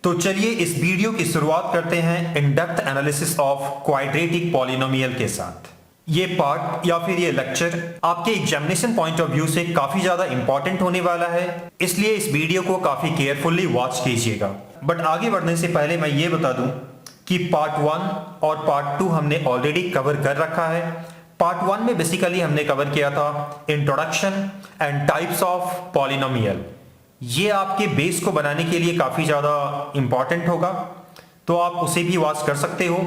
तो चलिए इस वीडियो की शुरुआत करते हैं in depth analysis of quadratic polynomial के साथ। ये पार्ट या फिर ये लेक्चर आपके एग्जामिनेशन पॉइंट ऑफ व्यू से काफी ज्यादा इंपॉर्टेंट होने वाला है, इसलिए इस वीडियो को काफी केयरफुली वॉच कीजिएगा। बट आगे बढ़ने से पहले मैं ये बता दूं कि पार्ट 1 और पार्ट 2 हमने ऑलरेडी कवर कर रखा है। पार्ट 1 में बेसिकली हमने कवर किया था introduction and types of polynomial. ये आपके बेस को बनाने के लिए काफी ज्यादा इंपॉर्टेंट होगा, तो आप उसे भी वॉच कर सकते हो।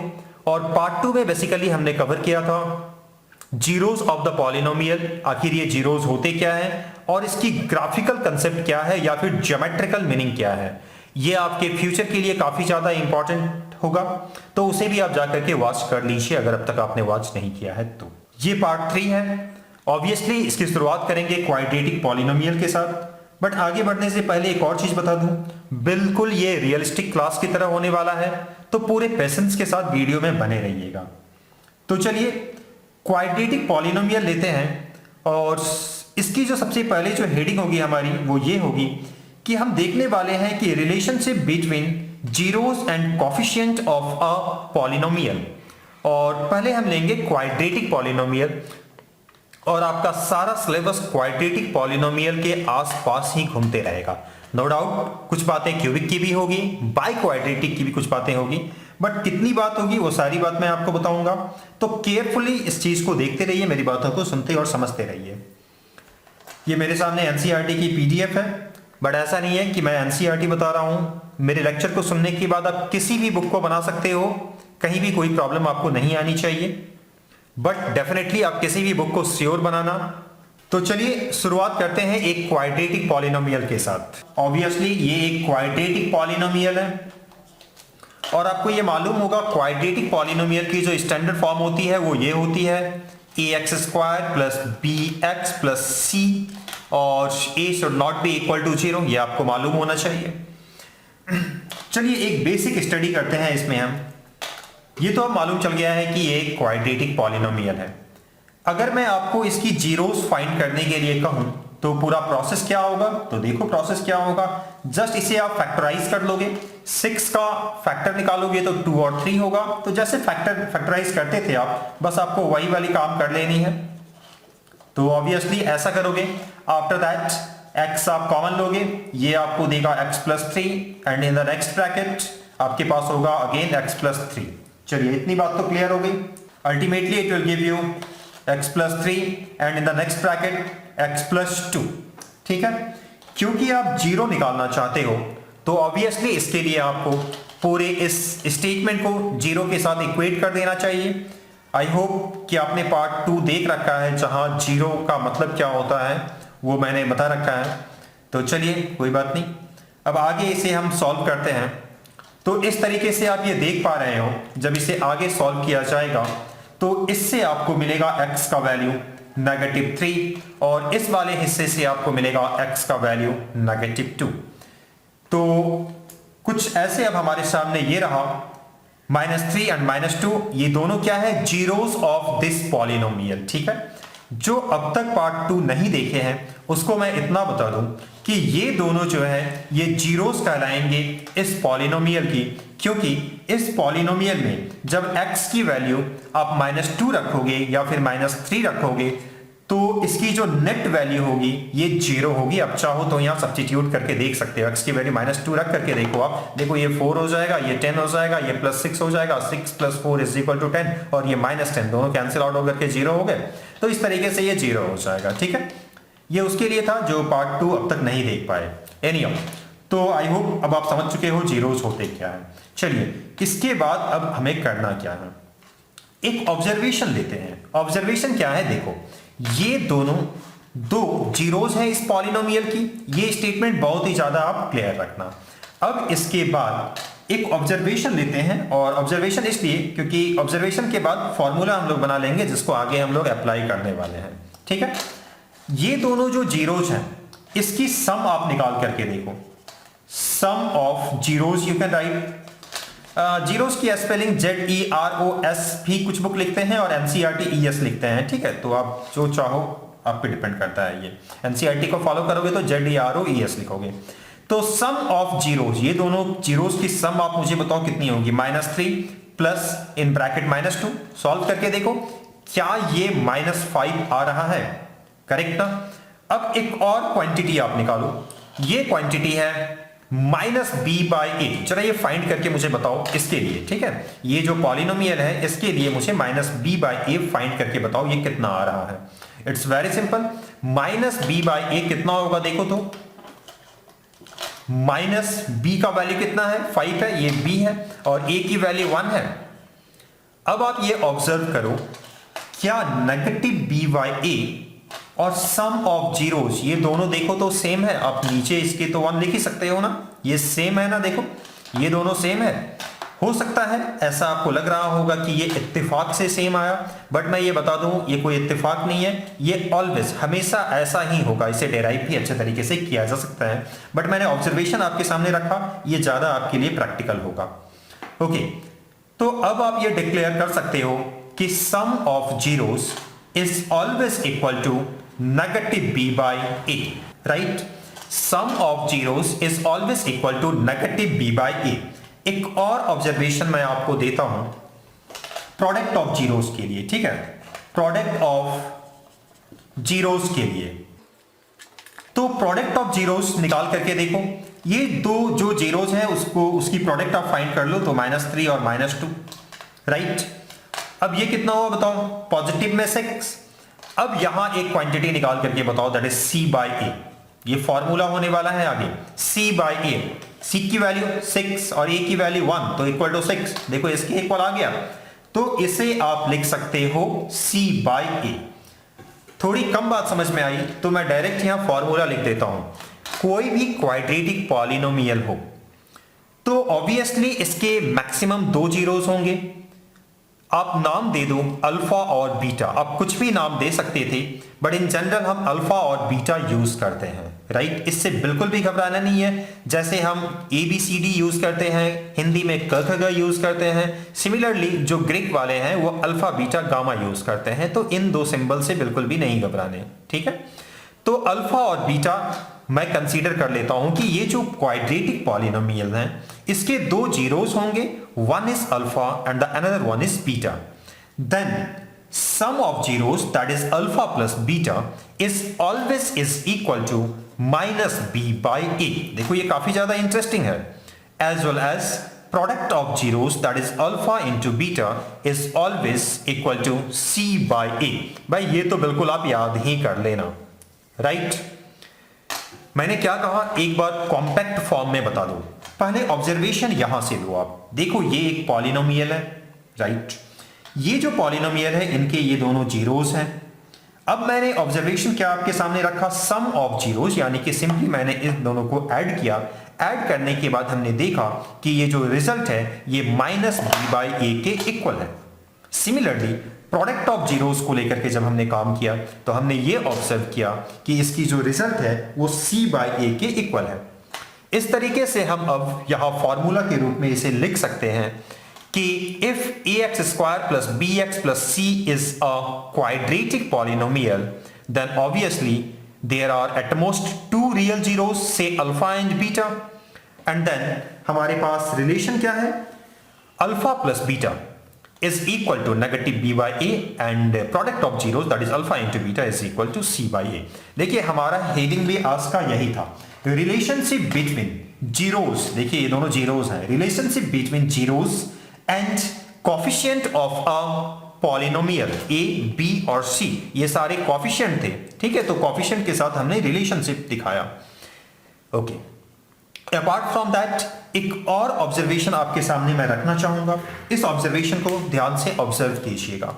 और पार्ट 2 में बेसिकली हमने कवर किया था जीरोस ऑफ द पॉलिनोमियल, आखिर ये जीरोस होते क्या है और इसकी ग्राफिकल कंसेप्ट क्या है या फिर ज्योमेट्रिकल मीनिंग क्या है। ये आपके फ्यूचर के लिए काफी ज्यादा इंपॉर्टेंट होगा, तो उसे भी आप जाकर के वॉच कर लीजिए अगर अब तक आपने वॉच नहीं किया है तो। ये पार्ट 3 है। ऑब्वियसली इसकी शुरुआत करेंगे क्वाड्रेटिक पॉलिनोमियल के साथ। बट आगे बढ़ने से पहले एक और चीज बता दूं, बिल्कुल ये रियलिस्टिक क्लास की तरह होने वाला है, तो पूरे पेशेंस के साथ वीडियो में बने रहिएगा। तो चलिए क्वाड्रेटिक पॉलिनोमियल लेते हैं और इसकी जो सबसे पहले जो हेडिंग होगी हमारी वो ये होगी कि हम देखने वाले हैं कि relationship between zeros and coefficient of a polynomial. और पहले हम लेंगे क्वाड्रेटिक पॉलिनोमियल, और आपका सारा सिलेबस क्वाड्रेटिक पॉलिनोमियल के आसपास ही घूमते रहेगा। नो डाउट कुछ बातें क्यूबिक की भी होगी, बाई क्वाड्रेटिक की भी कुछ बातें होगी, बट कितनी बात होगी वो सारी बात मैं आपको बताऊंगा। तो केयरफुली इस चीज को देखते रहिए, मेरी बातों को सुनते और समझते रहिए। ये मेरे सामने एनसीईआरटी की पीडीएफ है, बट ऐसा नहीं है कि मैं एनसीईआरटी बता रहा हूं। मेरे लेक्चर को सुनने के बाद आप किसी भी बुक को बना सकते हो, कहीं भी कोई प्रॉब्लम आपको नहीं आनी चाहिए, बट डेफिनेटली आप किसी भी बुक को श्योर बनाना। तो चलिए शुरुआत करते हैं एक क्वाड्रेटिक पॉलिनोमियल के साथ। ऑब्वियसली ये एक क्वाड्रेटिक पॉलिनोमियल है और आपको ये मालूम होगा क्वाड्रेटिक पॉलिनोमियल की जो स्टैंडर्ड फॉर्म होती है वो ये होती है ax² plus bx plus c, और a should not be equal to 0, ये आपको मालूम होना चाहिए। चलिए एक बेसिक स्टडी करते हैं इसमें हम। ये तो अब मालूम चल गया है कि ये एक क्वाड्रेटिक पॉलिनोमियल है। अगर मैं आपको इसकी जीरोस फाइंड करने के लिए कहूं तो पूरा प्रोसेस क्या होगा, तो देखो प्रोसेस क्या होगा। जस्ट इसे आप फैक्टराइज कर लोगे, 6 का फैक्टर निकालोगे तो 2 और 3 होगा। तो जैसे फैक्टराइज करते थे आप, बस आपको वही वाली काम कर लेनी है। तो ऑब्वियसली ऐसा करोगे। आफ्टर दैट x आप कॉमन लोगे, ये आपको देगा x plus 3, and in the next bracket आपके पास होगा अगेन x प्लस 3। चलिए इतनी बात तो क्लियर हो गई। Ultimately it will give you x plus 3 and in the next bracket x plus 2। ठीक है, क्योंकि आप जीरो निकालना चाहते हो तो ऑब्वियसली इसके लिए आपको पूरे इस स्टेटमेंट को जीरो के साथ इक्वेट कर देना चाहिए। आई होप कि आपने पार्ट 2 देख रखा है, जहां जीरो का मतलब क्या होता है वो मैंने बता रखा है। तो चलिए कोई बात नहीं, अब आगे इसे हम सॉल्व करते हैं। तो इस तरीके से आप ये देख पा रहे हो, जब इसे आगे सॉल्व किया जाएगा तो इससे आपको मिलेगा x का वैल्यू -3 और इस वाले हिस्से से आपको मिलेगा x का वैल्यू -2। तो कुछ ऐसे अब हमारे सामने ये रहा -3 एंड -2, ये दोनों क्या है, जीरोस ऑफ दिस पॉलिनोमियल। ठीक है, जो अब तक पार्ट 2 नहीं देखे हैं उसको मैं इतना बता दूं कि ये दोनों जो है ये जीरोस कहलाएंगे इस पॉलिनोमियल की, क्योंकि इस पॉलिनोमियल में जब x की वैल्यू आप -2 रखोगे या फिर -3 रखोगे तो इसकी जो नेट वैल्यू होगी ये 0 होगी। अब चाहो तो यहाँ सब्स्टिट्यूट करके देख सकते हो, x की वैल्यू -2 रख करके देखो आप, देखो ये 4 हो जाएगा, ये 10 हो जाएगा, ये +6 हो जाएगा, 6 + 4 = 10, और ये -10 दोनों कैंसिल आउट होकर के 0 हो गए। तो इस तरीके से ये 0 हो जाएगा। ठीक है, ये उसके लिए था जो पार्ट 2 अब तक नहीं देख पाए। एनीहाउ, तो आई होप अब आप समझ चुके हो जीरोस होते क्या है। चलिए इसके बाद अब हमें करना क्या है, एक ऑब्जर्वेशन लेते हैं। ऑब्जर्वेशन क्या है, देखो ये दोनों दो जीरोस हैं इस पॉलिनोमियल की, ये स्टेटमेंट बहुत ही ज्यादा आप क्लियर रखना। अब इसके बाद एक ऑब्जर्वेशन लेते हैं, और ऑब्जर्वेशन इसलिए क्योंकि ऑब्जर्वेशन के बाद फॉर्मूला हम लोग बना लेंगे जिसको आगे हम लोग अप्लाई करने वाले हैं। ठीक है, ये दोनों जो जीरोस हैं इसकी सम आप निकाल करके देखो। Sum of zeros you can write, zeros की स्पेलिंग ZEROS भी कुछ बुक लिखते हैं और NCERT ES लिखते हैं। ठीक है, तो आप जो चाहो आप पे डिपेंड करता है। ये NCERT को फॉलो करोगे तो ZEROES लिखोगे। तो सम ऑफ जीरोस, ये दोनों जीरोस की सम आप मुझे बताओ कितनी होगी, -3 प्लस इन ब्रैकेट -2। सॉल्व करके देखो क्या ये -5 आ रहा है, करेक्ट ना। अब एक और क्वांटिटी आप निकालो, ये क्वांटिटी है -b/a। चलो ये फाइंड करके मुझे बताओ इसके लिए, ठीक है। ये जो पॉलिनोमियल है इसके लिए मुझे -b/a फाइंड करके बताओ ये कितना आ रहा है। इट्स वेरी सिंपल, -b/a कितना होगा देखो तो, -b का वैल्यू कितना है, 5 है, ये b है और a की वैल्यू 1 है। अब आप ये ऑब्जर्व करो, क्या -b/a और सम ऑफ जीरोस ये दोनों देखो तो सेम है। आप नीचे इसके तो 1 लिख ही सकते हो ना, ये सेम है ना, देखो ये दोनों सेम है। हो सकता है ऐसा आपको लग रहा होगा कि ये इत्तेफाक से सेम आया, बट मैं ये बता दूं ये कोई इत्तेफाक नहीं है, ये ऑलवेज हमेशा ऐसा ही होगा। इसे डेराइव भी अच्छे तरीके से किया जा सकता है, बट मैंने ऑब्जर्वेशन आपके सामने रखा, ये ज्यादा आपके लिए प्रैक्टिकल होगा। ओके, तो अब आप ये डिक्लेयर कर सकते हो कि sum of zeros is always equal to -b/a, right. Sum of zeros is always equal to -b/a। एक और ऑब्जर्वेशन मैं आपको देता हूं प्रोडक्ट ऑफ जीरोस के लिए, ठीक है, प्रोडक्ट ऑफ जीरोस के लिए। तो प्रोडक्ट ऑफ जीरोस निकाल करके देखो, ये दो जो जीरोस हैं उसको उसकी प्रोडक्ट आप फाइंड कर लो, तो -3 और -2, राइट। अब ये कितना हुआ बताओ, पॉजिटिव में 6। अब यहां एक क्वांटिटी निकाल करके बताओ, दैट इज c/a। ये फॉर्मूला होने वाला है आगे, c/a। c की वैल्यू 6 और a की वैल्यू 1, तो इक्वल टू 6। देखो इसके इक्वल आ गया, तो इसे आप लिख सकते हो c/a। थोड़ी कम बात समझ में आई तो मैं डायरेक्ट यहां फॉर्मूला लिख देता हूं। कोई भी क्वाड्रेटिक पॉलिनोमियल हो तो ऑब्वियसली इसके मैक्सिमम 2 जीरोस होंगे। आप नाम दे दो अल्फा और बीटा, आप कुछ भी नाम दे सकते थे, बट इन जनरल हम अल्फा और बीटा यूज करते हैं, राइट। इससे बिल्कुल भी घबराना नहीं है। जैसे हम ABCD यूज करते हैं, हिंदी में क ख ग यूज करते हैं, सिमिलरली जो ग्रीक वाले हैं वो अल्फा बीटा गामा यूज करते हैं। तो इन दो सिंबल से बिल्कुल भी नहीं घबराने, ठीक है। तो अल्फा और बीटा मैं कंसीडर कर लेता हूं कि ये जो क्वाड्रेटिक पॉलिनोमियल हैं इसके 2 जीरोस होंगे, one is alpha and the another one is beta. Then sum of zeros, that is alpha plus beta, is always is equal to -b/a। देखो ये काफी ज्यादा इंटरेस्टिंग है। As well as product of zeros, that is alpha into beta, is always equal to c/a। भाई ये तो बिल्कुल आप याद ही कर लेना, राइट। मैंने क्या कहा, एक बार कॉम्पैक्ट फॉर्म में बता दो। पहले ऑब्जर्वेशन यहां से लो, आप देखो ये एक पॉलिनोमियल है, राइट। ये जो पॉलिनोमियल है इनके ये दोनों जीरोस हैं। अब मैंने ऑब्जर्वेशन क्या आपके सामने रखा, सम ऑफ जीरोस, यानी कि सिंपली मैंने इन दोनों को ऐड किया। ऐड करने के बाद हमने देखा कि ये जो रिजल्ट है ये -b/a के इक्वल है। सिमिलरली प्रोडक्ट ऑफ जीरोस को लेकर के जब हमने काम किया तो हमने ये ऑब्जर्व किया कि इसकी जो रिजल्ट है वो c/a के इक्वल है। इस तरीके से हम अब यहां फॉर्मूला के रूप में इसे लिख सकते हैं कि if ax² plus bx plus c is a quadratic polynomial, then obviously there are at most 2 real zeros, say alpha and beta, and then हमारे पास रिलेशन क्या है, alpha plus beta is equal to -b/a and product of zeros, that is alpha into beta, is equal to c/a। देखिए हमारा heading भी आज का यही था, रिलेशनशिप बिटवीन जीरोस। देखिए ये दोनों जीरोस हैं, relationship between zeros and coefficient of a polynomial a, b और c, ये सारे कोफिशिएंट थे, ठीक है। तो कोफिशिएंट के साथ हमने रिलेशनशिप दिखाया, ओके। अपार्ट फ्रॉम दैट एक और ऑब्जर्वेशन आपके सामने मैं रखना चाहूंगा, इस ऑब्जर्वेशन को ध्यान से ऑब्जर्व कीजिएगा।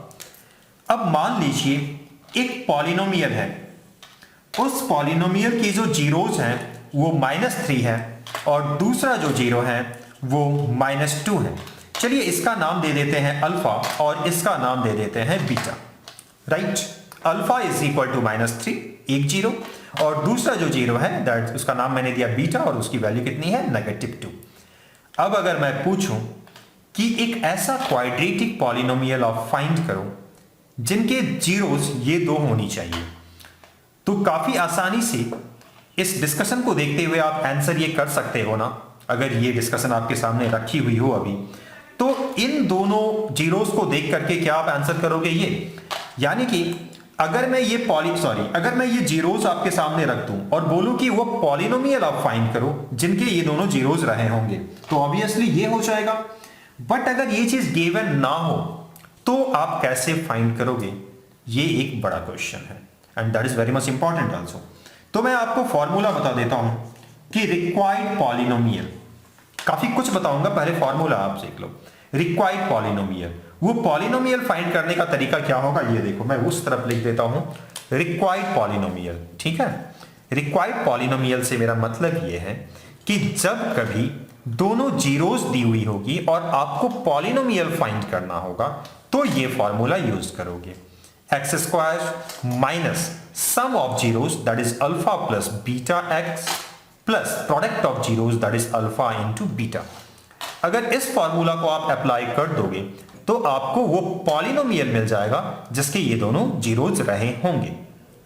अब मान लीजिए एक पॉलिनोमियल है, उस पॉलिनोमियल की जो जीरोस हैं वो -3 है और दूसरा जो जीरो है वो -2 है। चलिए इसका नाम दे देते हैं अल्फा और इसका नाम दे देते हैं beta, right. Alpha is equal to -3, एक जीरो, और दूसरा जो जीरो है दैट उसका नाम मैंने दिया बीटा और उसकी वैल्यू कितनी है, -2। अब अगर मैं पूछूं कि एक ऐसा क्वाड्रेटिक पॉलिनोमियल आप फाइंड करो जिनके जीरोस ये 2 होनी चाहिए, तो काफी आसानी से इस डिस्कशन को देखते हुए आप आंसर ये कर सकते हो ना, अगर ये डिस्कशन आपके सामने रखी हुई हो अभी, तो इन दोनों जीरोस को देख करके क्या आप आंसर करोगे ये, यानी कि अगर मैं ये जीरोस आपके सामने रख दूं और बोलूं कि वो पॉलिनोमियल आप फाइंड करो जिनके ये दोनों जीरोस रहे होंगे, तो ऑब्वियसली ये हो जाएगा। बट अगर ये चीज गिवन ना हो तो आप कैसे फाइंड करोगे, ये एक बड़ा क्वेश्चन है and that is very much important also. तो मैं आपको फॉर्मूला बता देता हूं कि रिक्वायर्ड पॉलिनोमियल, काफी कुछ बताऊंगा, पहले फॉर्मूला आप सीख लो। रिक्वायर्ड पॉलिनोमियल, वो पॉलिनोमियल फाइंड करने का तरीका क्या होगा ये देखो, मैं उस तरफ लिख देता हूं रिक्वायर्ड पॉलिनोमियल, ठीक है। रिक्वायर्ड पॉलिनोमियल से मेरा मतलब ये है कि जब कभी दोनों जीरोस दी हुई होगी और आपको पॉलिनोमियल फाइंड करना होगा तो ये फॉर्मूला यूज करोगे, x square minus sum of zeros that is alpha plus beta x plus product of zeros that is alpha into beta. अगर इस फॉर्मूला को आप अप्लाई कर दोगे तो आपको वो पॉलिनोमियल मिल जाएगा जिसके ये दोनों जीरोस रहे होंगे,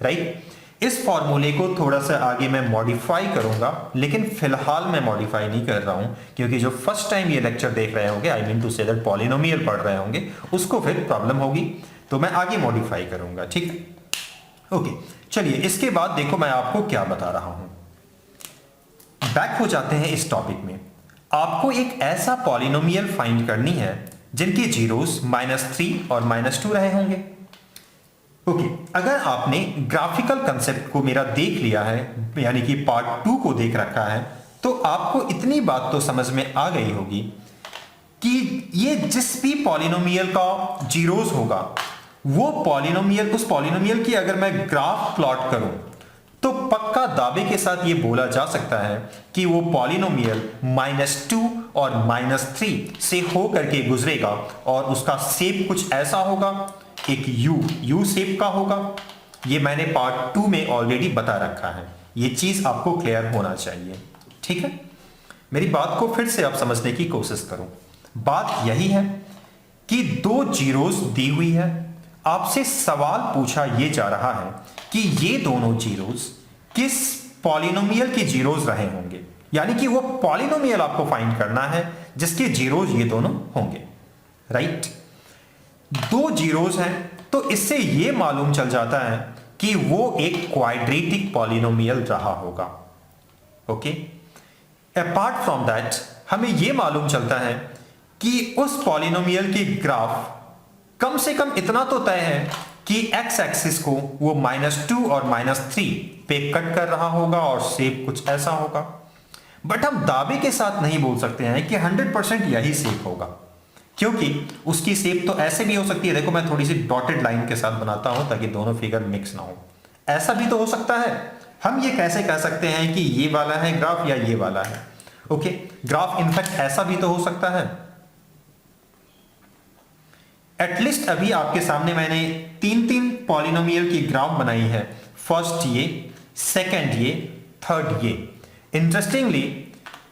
राइट। इस फॉर्मूले को थोड़ा सा आगे मैं मॉडिफाई करूंगा, लेकिन फिलहाल मैं मॉडिफाई नहीं कर रहा हूं क्योंकि जो फर्स्ट टाइम ये लेक्चर देख रहे होंगे, I mean to say that polynomial पढ़ रहे होंगे, उसको फिर प्रॉब्लम होगी, तो मैं आगे मॉडिफाई करूंगा, ठीक है। ओके, चलिए इसके बाद देखो मैं आपको क्या बता रहा हूं। बैक हो जाते हैं इस टॉपिक में। आपको एक ऐसा पॉलिनोमियल फाइंड करनी है जिनके जीरोस -3 और -2 रहे होंगे। ओके, अगर आपने ग्राफिकल कंसेप्ट को मेरा देख लिया है, यानी कि पार्ट 2 को देख रखा है, तो आपको इतनी बात तो समझ में आ गई होगी कि ये जिस भी पॉलिनोमियल का जीरोस होगा वो पॉलिनोमियल, उस पॉलिनोमियल की अगर मैं ग्राफ प्लॉट करूं तो पक्का दावे के साथ ये बोला जा सकता है कि वो पॉलिनोमियल -2 और -3 से हो करके गुजरेगा और उसका शेप कुछ ऐसा होगा, एक यू शेप का होगा। ये मैंने पार्ट 2 में ऑलरेडी बता रखा है, ये चीज आपको क्लियर होना चाहिए, ठीक है। मेरी बात को फिर से आप समझने की कोशिश करो। बात यही है कि दो जीरोस दी हुई है, आपसे सवाल पूछा ये जा रहा है कि ये दोनों जीरोस किस पॉलिनोमियल के जीरोस रहे होंगे, यानी कि वो पॉलिनोमियल आपको फाइंड करना है जिसके जीरोस ये दोनों होंगे, राइट। दो जीरोस हैं तो इससे ये मालूम चल जाता है कि वो एक क्वाड्रेटिक पॉलिनोमियल रहा होगा, ओके। अपार्ट फ्रॉम दैट हमें ये मालूम चलता है कि उस पॉलिनोमियल की ग्राफ कम से कम इतना तो तय है कि एक्स एक्सिस को वो -2 और -3 पे कट कर रहा होगा और शेप कुछ ऐसा होगा। बट हम दावे के साथ नहीं बोल सकते हैं कि 100% यही शेप होगा, क्योंकि उसकी शेप तो ऐसे भी हो सकती है। देखो मैं थोड़ी सी डॉटेड लाइन के साथ बनाता हूं ताकि दोनों फिगर मिक्स ना हो। ऐसा भी तो हो सकता है, हम ये कैसे कह सकते हैं कि ये वाला है ग्राफ या ये वाला है, ओके। ग्राफ इनफैक्ट ऐसा भी तो हो सकता है। एटलीस्ट अभी आपके सामने मैंने 3 पॉलिनोमियल की ग्राफ बनाई है, फर्स्ट ये, सेकंड ये, थर्ड ये। इंटरेस्टिंगली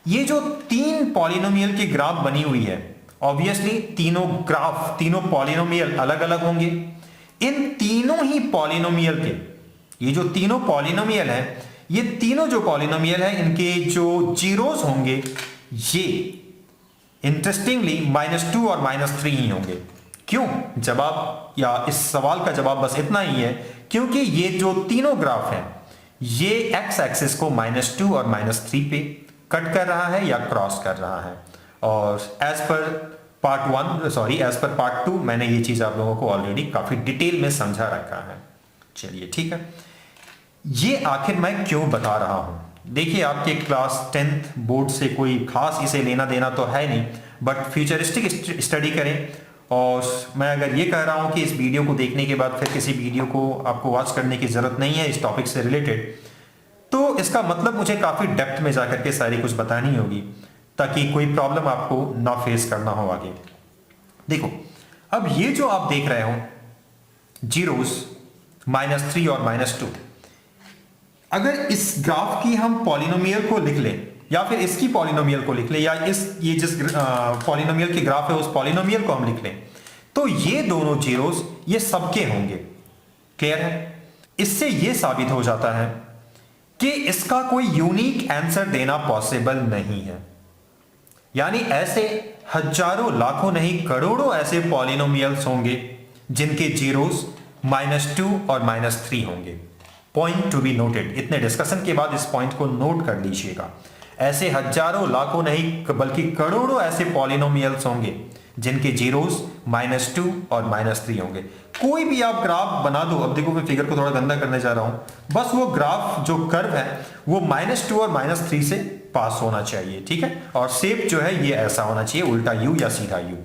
ये जो 3 पॉलिनोमियल की ग्राफ बनी हुई है, ऑब्वियसली तीनों पॉलिनोमियल अलग अलग होंगे। इन तीनों ही पॉलिनोमियल के, ये जो तीनों पॉलिनोमियल है, ये तीनों जो पॉलिनोमियल है इनके जो जीरोस होंगे ये इंटरेस्टिंगली -2 और -3 ही होंगे। क्यों? जवाब या इस सवाल का जवाब बस इतना ही है, क्योंकि ये जो तीनों ग्राफ हैं ये एक्स एक्सिस को -2 और -3 पे कट कर रहा है या क्रॉस कर रहा है। और एज पर पार्ट 2 मैंने ये चीज आप लोगों को ऑलरेडी काफी डिटेल में समझा रखा है। चलिए ठीक है, ये आखिर मैं क्यों बता रहा हूं। देखिए आपके क्लास 10th बोर्ड से कोई खास इसे लेना देना तो है नहीं, बट फ्यूचरिस्टिक स्टडी करें। और मैं अगर ये कह रहा हूं कि इस वीडियो को देखने के बाद फिर किसी वीडियो को आपको वॉच करने की जरूरत नहीं है इस टॉपिक से रिलेटेड, तो इसका मतलब मुझे काफी डेप्थ में जाकर के सारी कुछ बतानी होगी ताकि कोई प्रॉब्लम आपको ना फेस करना हो आगे। देखो अब ये जो आप देख रहे हो जीरोस -3 और -2, अगर इस ग्राफ की हम पॉलिनोमियल को लिख लें या फिर इसकी पॉलिनोमियल को लिख लें या ये जिस पॉलिनोमियल की ग्राफ है उस पॉलिनोमियल को हम लिख लें, तो ये दोनों जीरोस ये सबके होंगे। क्लियर है? इससे ये साबित हो जाता है कि इसका कोई यूनिक आंसर देना पॉसिबल नहीं है। यानी ऐसे हजारों लाखों नहीं करोड़ों ऐसे पॉलिनोमियल्स होंगे जिनके जीरोस -2 और -3 होंगे। Point to be noted. इतने डिस्कशन के बाद इस पॉइंट को नोट कर लीजिएगा। ऐसे हजारों लाखों नहीं बल्कि करोड़ों ऐसे पॉलिनोमियल्स होंगे जिनके जीरोस -2 और -3 होंगे। कोई भी आप ग्राफ बना दो, अब देखो मैं फिगर को थोड़ा गंदा करने जा रहा हूं, बस वो ग्राफ जो कर्व है वो -2 और -3 से पास होना चाहिए, ठीक है। और शेप जो है ये ऐसा होना चाहिए, उल्टा यू या सीधा यू।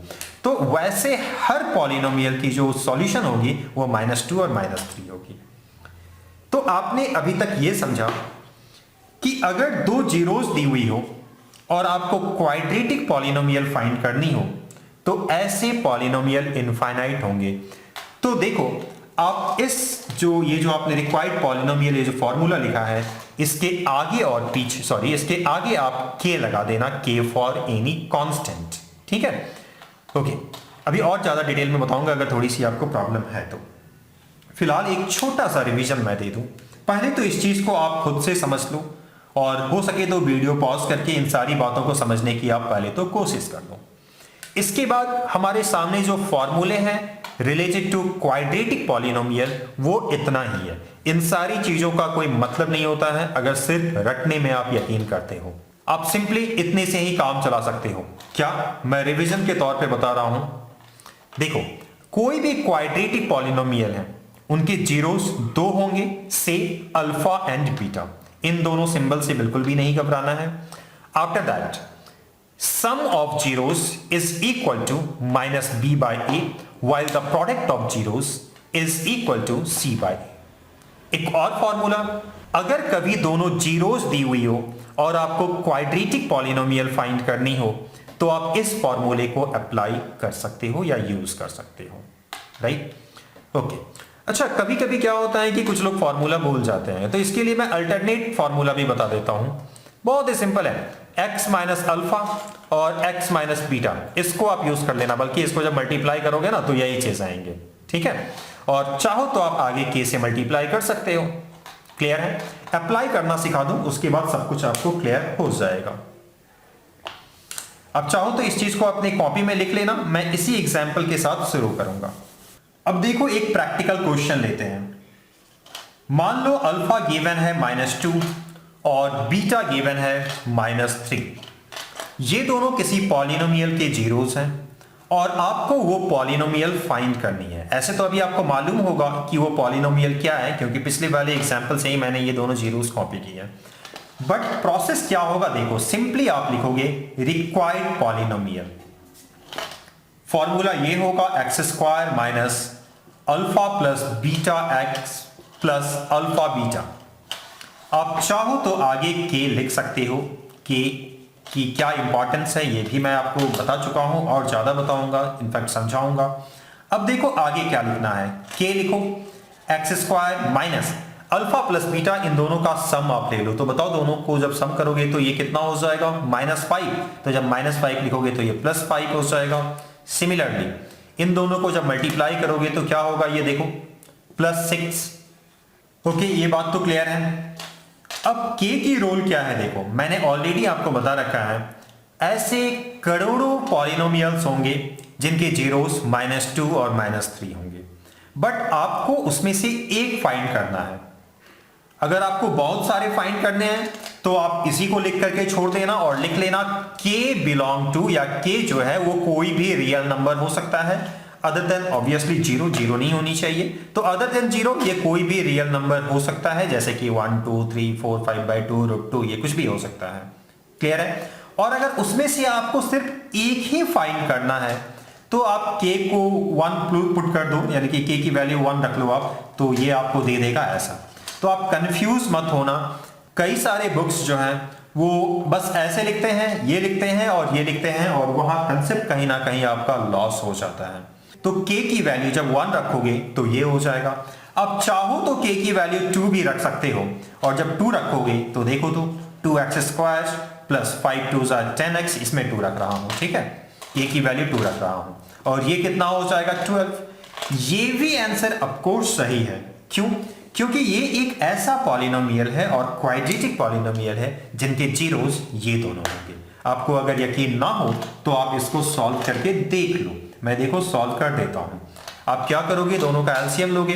तो वैसे हर पॉलिनोमियल की जो सॉल्यूशन होगी वो -2 और -3 होगी। तो आपने अभी तक ये समझा कि अगर दो जीरोस दी हुई हो और आपको क्वाड्रेटिक पॉलिनोमियल फाइंड करनी हो तो ऐसे पॉलिनोमियल इनफाइनाइट होंगे। तो देखो आप ये जो आपने रिक्वायर्ड पॉलिनोमियल ये जो फॉर्मूला लिखा है इसके आगे और पीछे इसके आगे आप k लगा देना, k फॉर एनी कांस्टेंट, ठीक है। ओके, अभी और ज्यादा डिटेल में बताऊंगा अगर थोड़ी सी आपको प्रॉब्लम है तो। फिलहाल एक छोटा सा रिवीजन मैं दे दूं। पहले तो इस चीज को आप खुद से समझ लो और हो सके तो वीडियो पॉज करके इन सारी बातों को समझने की आप पहले तो कोशिश कर लो। इसके बाद हमारे सामने जो फॉर्मूले हैं रिलेटेड टू क्वाड्रेटिक पॉलिनोमियल वो इतना ही है। इन सारी चीजों का कोई मतलब नहीं होता है अगर सिर्फ रटने में आप यकीन करते हो। आप सिंपली इतने से ही काम चला सकते हो। क्या मैं रिवीजन के तौर पे बता रहा हूं? देखो, कोई भी क्वाड्रेटिक पॉलिनोमियल है उनके जीरोस 2 होंगे, से अल्फा एंड बीटा। इन दोनों सिंबल से बिल्कुल भी नहीं घबराना है। After that sum of zeros is equal to -b by a while the product of zeros is equal to c by a। एक और फॉर्मूला, अगर कभी दोनों जीरोस दी हुई हो और आपको क्वाड्रेटिक पॉलिनोमियल फाइंड करनी हो तो आप इस फॉर्मूले को अप्लाई कर सकते हो या यूज कर सकते हो, राइट। ओके, अच्छा कभी कभी क्या होता है कि कुछ लोग फॉर्मूला भूल जाते हैं, तो इसके लिए मैं अल्टरनेट फॉर्मूला भी बता देता हूं। बहुत ही सिंपल है, x माइनस अल्फा और x माइनस बीटा, इसको आप यूज कर लेना। बल्कि इसको जब मल्टीप्लाई करोगे ना तो यही चीज आएंगे, ठीक है। और चाहो तो आप आगे k से मल्टीप्लाई कर सकते हो। क्लियर है? अप्लाई करना सिखा दूं, उसके बाद सब कुछ आपको क्लियर हो जाएगा। अब चाहो तो इस चीज को अपनी कॉपी में लिख लेना, मैं इसी एग्जाम्पल के साथ शुरू करूंगा। अब देखो एक प्रैक्टिकल क्वेश्चन लेते हैं। मान लो अल्फा गिवन है -2 और बीटा गिवन है -3। ये दोनों किसी पॉलिनोमियल के जीरोस हैं और आपको वो पॉलिनोमियल फाइंड करनी है। ऐसे तो अभी आपको मालूम होगा कि वो पॉलिनोमियल क्या है, क्योंकि पिछले वाले एग्जांपल से ही मैंने ये दोनों जीरोस कॉपी किए हैं। बट प्रोसेस क्या होगा देखो, सिंपली आप लिखोगे रिक्वायर्ड पॉलिनोमियल। फॉर्मूला ये होगा x² minus alpha plus beta x plus alpha beta. आप चाहो तो आगे k लिख सकते हो। k की क्या इंपॉर्टेंस है ये भी मैं आपको बता चुका हूं और ज्यादा बताऊंगा, इनफैक्ट समझाऊंगा। अब देखो आगे क्या लिखना है, k लिखो, x² minus alpha plus beta, इन दोनों का सम आप ले लो। तो बताओ दोनों को जब सम करोगे तो ये कितना हो जाएगा, -5। तो जब -5 लिखोगे तो ये +5 हो जाएगा। सिमिलरली इन दोनों को जब मल्टीप्लाई करोगे तो क्या होगा, ये देखो +6। ओके, ये बात तो क्लियर है। अब k की रोल क्या है देखो, मैंने ऑलरेडी आपको बता रखा है ऐसे करोड़ों पॉलिनोमियल्स होंगे जिनके जीरोस -2 और -3 होंगे, बट आपको उसमें से एक फाइंड करना है। अगर आपको बहुत सारे फाइंड करने हैं तो आप इसी को लिख करके छोड़ देना और लिख लेना k बिलोंग टू, या k जो है वो कोई भी रियल नंबर हो सकता है अदर देन ऑब्वियसली जीरो नहीं होनी चाहिए। तो अदर देन जीरो ये कोई भी रियल नंबर हो सकता है, जैसे कि 1 2 3 4 5/2 √2, ये कुछ भी हो सकता है। क्लियर है? और अगर उसमें से आपको सिर्फ एक ही फाइंड करना है तो आप k को 1 पुट कर दो, यानी कि k की वैल्यू 1 रख लो आप, तो ये आपको दे देगा ऐसा। तो आप कंफ्यूज मत होना। कई सारे बुक्स जो हैं वो बस ऐसे लिखते हैं, ये लिखते हैं और ये लिखते हैं, और वहां कंसेप्ट कहीं ना कहीं आपका लॉस हो जाता है। तो k की वैल्यू जब 1 रखोगे तो ये हो जाएगा। अब चाहो तो k की वैल्यू 2 भी रख सकते हो, और जब 2 रखोगे तो देखो तो 2x² प्लस 5 2 10x, इसमें 2 रख रहा हूं, ठीक है। k की वैल्यू 2 रख रहा हूं और ये कितना हो जाएगा 12। ये भी आंसर ऑफ कोर्स सही है। क्यों? क्योंकि ये एक ऐसा पॉलिनोमियल है और क्वाड्रेटिक पॉलिनोमियल है जिनके जीरोस ये दोनों होंगे। आपको अगर यकीन ना हो तो आप इसको सॉल्व करके देख लो। मैं देखो सॉल्व कर देता हूं। आप क्या करोगे, दोनों का एलसीएम लोगे,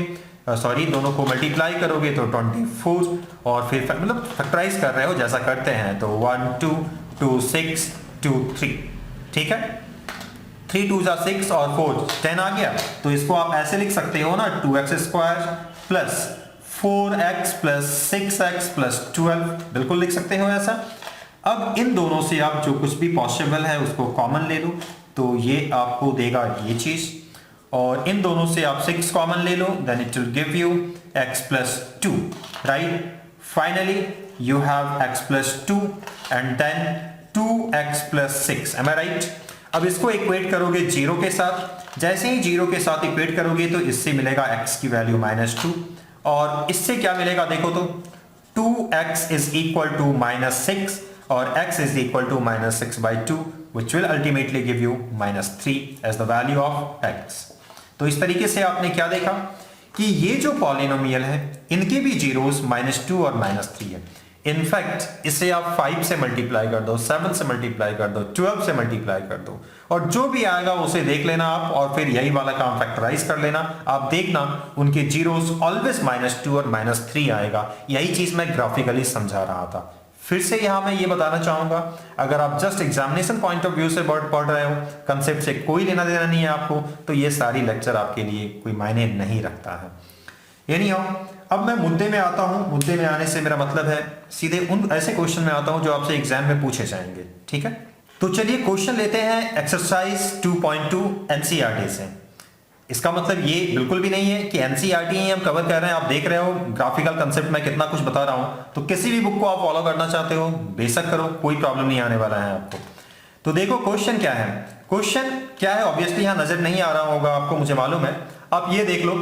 दोनों को मल्टीप्लाई करोगे तो 24 और फिर मतलब फैक्टराइज कर रहे हो जैसा करते हैं तो 1 2 2 6 2 3, ठीक है। 3 2 6 और 4 10 आ गया। तो इसको आप ऐसे लिख सकते हो ना, 2x² plus 4x plus 6x plus 12, बिल्कुल लिख सकते हो ऐसा। अब इन दोनों से आप जो कुछ भी पॉसिबल है उसको कॉमन ले लो, तो ये आपको देगा ये चीज, और इन दोनों से आप 6 कॉमन ले लो, then it will give you x plus 2, right. Finally you have x plus 2 and then 2x plus 6, am I right. अब इसको इक्वेट करोगे 0 के साथ, जैसे ही 0 के साथ इक्वेट करोगे तो इससे मिलेगा x की वैल्यू -2, और इससे क्या मिलेगा देखो तो 2x इज इक्वल टू -6 और x is equal to -6/2 which will ultimately give you -3 as the value of x। तो इस तरीके से आपने क्या देखा कि ये जो पॉलिनोमियल है इनके भी जीरोस -2 और -3 है। इनफैक्ट इसे आप 5 से मल्टीप्लाई कर दो, 7 से मल्टीप्लाई कर दो, 12 से मल्टीप्लाई कर दो, और जो भी आएगा उसे देख लेना आप, और फिर यही वाला काम फैक्टराइज कर लेना। आप देखना उनके जीरोस ऑलवेज -2 और -3 आएगा। यही चीज मैं ग्राफिकली समझा रहा था। फिर से यहां मैं ये बताना चाहूंगा, अगर आप just examination point of view से पढ़ रहे हो, कंसेप्ट से कोई लेना देना नहीं है आपको, तो ये सारी लेक्चर आपके लिए कोई मायने नहीं रखता है। यानी अब मैं मुद्दे में आता हूं। मुद्दे में आने से मेरा मतलब है सीधे उन ऐसे क्वेश्चन में आता हूं जो आपसे एग्जाम में पूछे जाएंगे, ठीक है। तो चलिए क्वेश्चन लेते हैं एक्सरसाइज 2.2 एनसीईआरटी से। इसका मतलब ये बिल्कुल भी नहीं है कि एनसीईआरटी ही हम कवर कर रहे हैं। आप देख रहे हो ग्राफिकल कंसेप्ट में कितना कुछ बता रहा हूं, तो किसी भी बुक को आप फॉलो करना चाहते हो बेशक करो, कोई प्रॉब्लम नहीं आने वाला है आपको। तो देखो क्वेश्चन क्या है। क्वेश्चन क्या है ऑब्वियसली यहां नजर नहीं आ रहा होगा आपको, मुझे मालूम है। आप ये देख लो,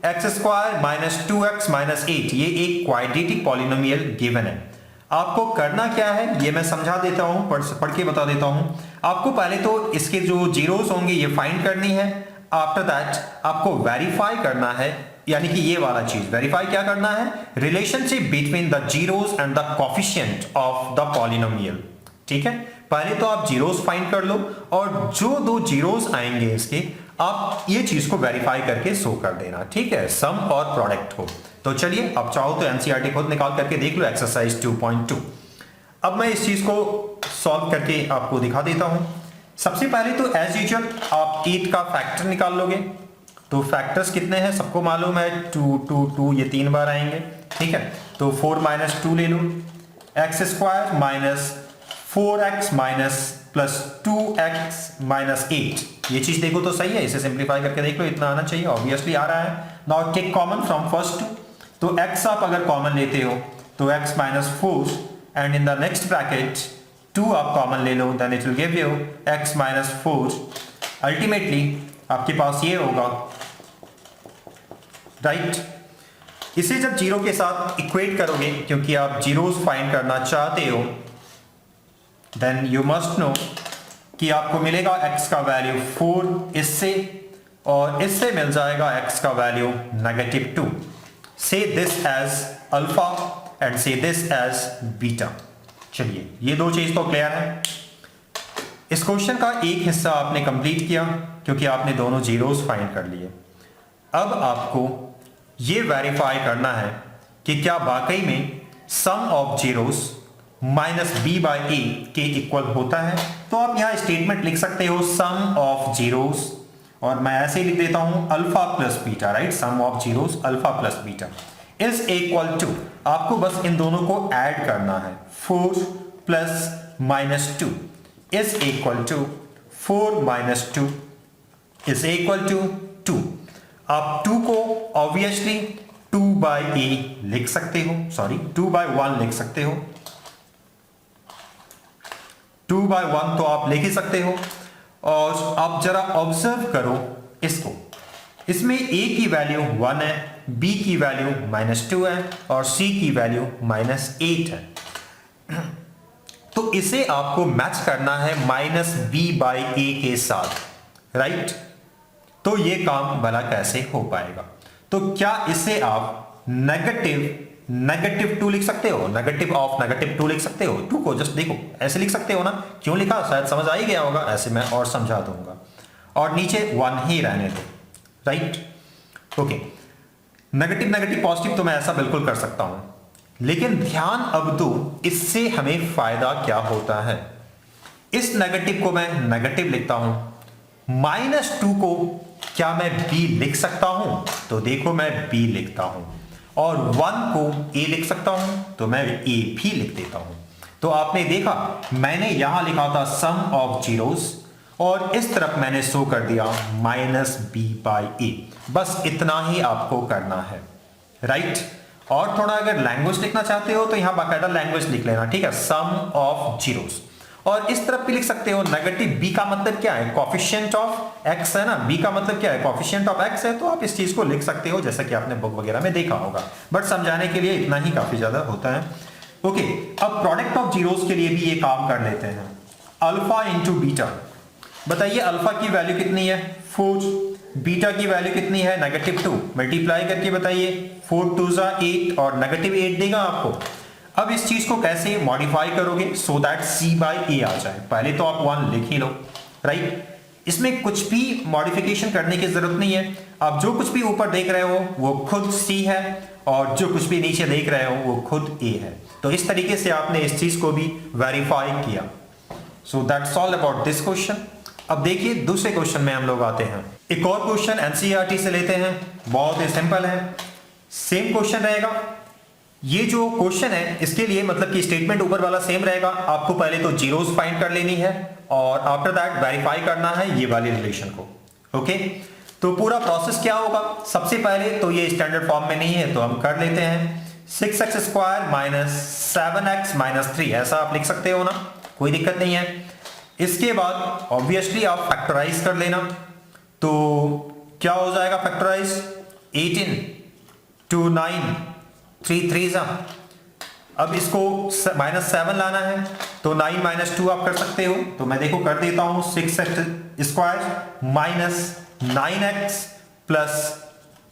x² - 2x - 8 ये एक क्वाड्रेटिक पॉलिनोमियल गिवन है। आपको करना क्या है ये मैं समझा देता हूं, पढ़ के बता देता हूं। आपको पहले तो इसके जो जीरोस होंगे ये फाइंड करनी है। आफ्टर दैट आपको वेरीफाई करना है, यानी कि ये वाला चीज वेरीफाई क्या करना है, relationship between the zeros and the coefficient of the polynomial, ठीक है। पहले तो आप जीरोस फाइंड कर लो, और जो दो जीरोस आएंगे इसके आप ये चीज को वेरीफाई करके शो कर देना, ठीक है, सम और प्रोडक्ट को। तो चलिए आप चाहो तो एनसीईआरटी खुद निकाल करके देख लो, एक्सरसाइज 2.2। अब मैं इस चीज को सॉल्व करके आपको दिखा देता हूं। सबसे पहले तो एज यूजुअल आप 8 का फैक्टर निकाल लोगे। तो फैक्टर्स कितने हैं सबको मालूम है, 2 2 2 ये 3 बार आएंगे, ठीक है। तो 4 - 2 ले लो, x² - 4x प्लस 2x - 8, ये चीज देखो तो सही है। इसे सिंप्लीफाई करके देख लो, इतना आना चाहिए, ऑब्वियसली आ रहा है। Now take common from first two, तो x आप अगर कॉमन लेते हो तो x - 4 and in the next bracket 2 आप कॉमन ले लो, then it will give you x - 4। Ultimately आपके पास ये होगा, राइट। इसे जब जीरो के साथ इक्वेट करोगे, क्योंकि आप जीरोस फाइंड करना चाहते हो, देन यू मस्ट नो कि आपको मिलेगा x का वैल्यू 4 इससे, और इससे मिल जाएगा x का वैल्यू -2। से दिस एज अल्फा एंड से दिस एज बीटा। चलिए ये दो चीज तो क्लियर है। इस क्वेश्चन का एक हिस्सा आपने कंप्लीट किया क्योंकि आपने दोनों जीरोस फाइंड कर लिए। अब आपको ये वेरीफाई करना है कि क्या वाकई में सम ऑफ जीरोस -b/a के इक्वल होता है। तो आप यहां स्टेटमेंट लिख सकते हो, सम ऑफ जीरोस, और मैं ऐसे ही लिख देता हूं alpha plus beta, right. Sum of zeros alpha plus beta is equal to, आपको बस इन दोनों को ऐड करना है, 4 plus -2 is equal to 4 - 2 is equal to 2। आप 2 को ऑब्वियसली 2/a लिख सकते हो, सॉरी 2/1 लिख सकते हो। 2/1 तो आप लिख ही सकते हो। और आप जरा ऑब्जर्व करो इसको, इसमें a की वैल्यू 1 है, b की वैल्यू -2 है, और c की वैल्यू -8 है। तो इसे आपको मैच करना है -b/a के साथ, राइट। तो ये काम भला कैसे हो पाएगा। तो क्या इसे आप नेगेटिव 2 लिख सकते हो, नेगेटिव ऑफ नेगेटिव 2 लिख सकते हो। 2 को जस्ट देखो ऐसे लिख सकते हो ना, क्यों लिखा शायद समझ आ ही गया होगा, ऐसे मैं और समझा दूंगा। और नीचे 1 ही रहने दो, राइट। ओके, नेगेटिव पॉजिटिव तो मैं ऐसा बिल्कुल कर सकता हूं, लेकिन ध्यान अब दो इससे हमें फायदा क्या होता है। इस नेगेटिव को मैं नेगेटिव लिखता हूं, -2 को क्या मैं b लिख सकता हूं? तो देखो मैं b लिखता हूं, और 1 को a लिख सकता हूं, तो मैं a भी लिख देता हूं। तो आपने देखा मैंने यहां लिखा था सम ऑफ जीरोस, और इस तरफ मैंने शो कर दिया -b/a। बस इतना ही आपको करना है, राइट। और थोड़ा अगर लैंग्वेज लिखना चाहते हो तो यहां बाकायदा लैंग्वेज लिख लेना, ठीक है, सम ऑफ जीरोस। और इस तरफ भी लिख सकते हो नेगेटिव b का मतलब क्या है, कोफिशिएंट ऑफ x है ना, b का मतलब क्या है, कोफिशिएंट ऑफ x है। तो आप इस चीज को लिख सकते हो जैसा कि आपने बुक वगैरह में देखा होगा, बट समझाने के लिए इतना ही काफी ज्यादा होता है। ओके, अब प्रोडक्ट ऑफ जीरोस के लिए भी ये काम कर लेते हैं, अल्फा इंटू बीटा। बताइए अल्फा की वैल्यू कितनी है, 4, बीटा की वैल्यू कितनी है, -2। मल्टीप्लाई करके बताइए, 4 2 8 और -8 देगा आपको। अब इस चीज को कैसे मॉडिफाई करोगे सो दैट c/a आ जाए। पहले तो आप 1 लिख ही लो, राइट। इसमें कुछ भी मॉडिफिकेशन करने की जरूरत नहीं है। आप जो कुछ भी ऊपर देख रहे हो वो खुद c है, और जो कुछ भी नीचे देख रहे हो वो खुद a है। तो इस तरीके से आपने इस चीज को भी वेरीफाई किया। So that's all about this question. अब देखिए दूसरे क्वेश्चन में हम लोग आते हैं। एक और क्वेश्चन एनसीईआरटी से लेते हैं, बहुत ही सिंपल है, सेम क्वेश्चन रहेगा। ये जो क्वेश्चन है इसके लिए मतलब कि स्टेटमेंट ऊपर वाला सेम रहेगा। आपको पहले तो जीरोस फाइंड कर लेनी है, और आफ्टर दैट वेरीफाई करना है ये वाली रिलेशन को। ओके, तो पूरा प्रोसेस क्या होगा, सबसे पहले तो ये स्टैंडर्ड फॉर्म में नहीं है तो हम कर लेते हैं 6x² - 7x - 3, ऐसा आप लिख सकते हो ना, कोई दिक्कत नहीं है। इसके बाद ऑब्वियसली आप फैक्टराइज कर लेना, तो क्या हो जाएगा फैक्टराइज, 18 2 9 3 3 जा। अब इसको -7 लाना है तो 9 - 2 आप कर सकते हो, तो मैं देखो कर देता हूं 6x² - 9x +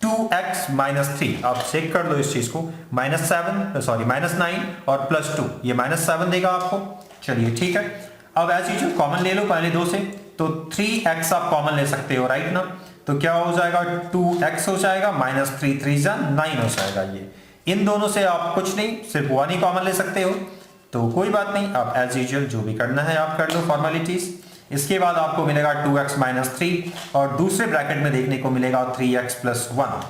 2x - 3। आप चेक कर लो इस चीज को, -9 और +2, ये -7 देगा आपको। चलिए ठीक है, अब ऐसी चीज कॉमन ले लो पहले दो से, तो 3x आप कॉमन ले सकते हो, राइट ना। तो क्या हो जाएगा, 2x हो जाएगा, -3 3 जा 9 हो जाएगा। ये इन दोनों से आप कुछ नहीं, सिर्फ 1 ही कॉमन ले सकते हो, तो कोई बात नहीं, आप एज यूजुअल जो भी करना है आप कर लो फॉर्मेलिटीज। इसके बाद आपको मिलेगा 2x - 3, और दूसरे ब्रैकेट में देखने को मिलेगा 3x + 1।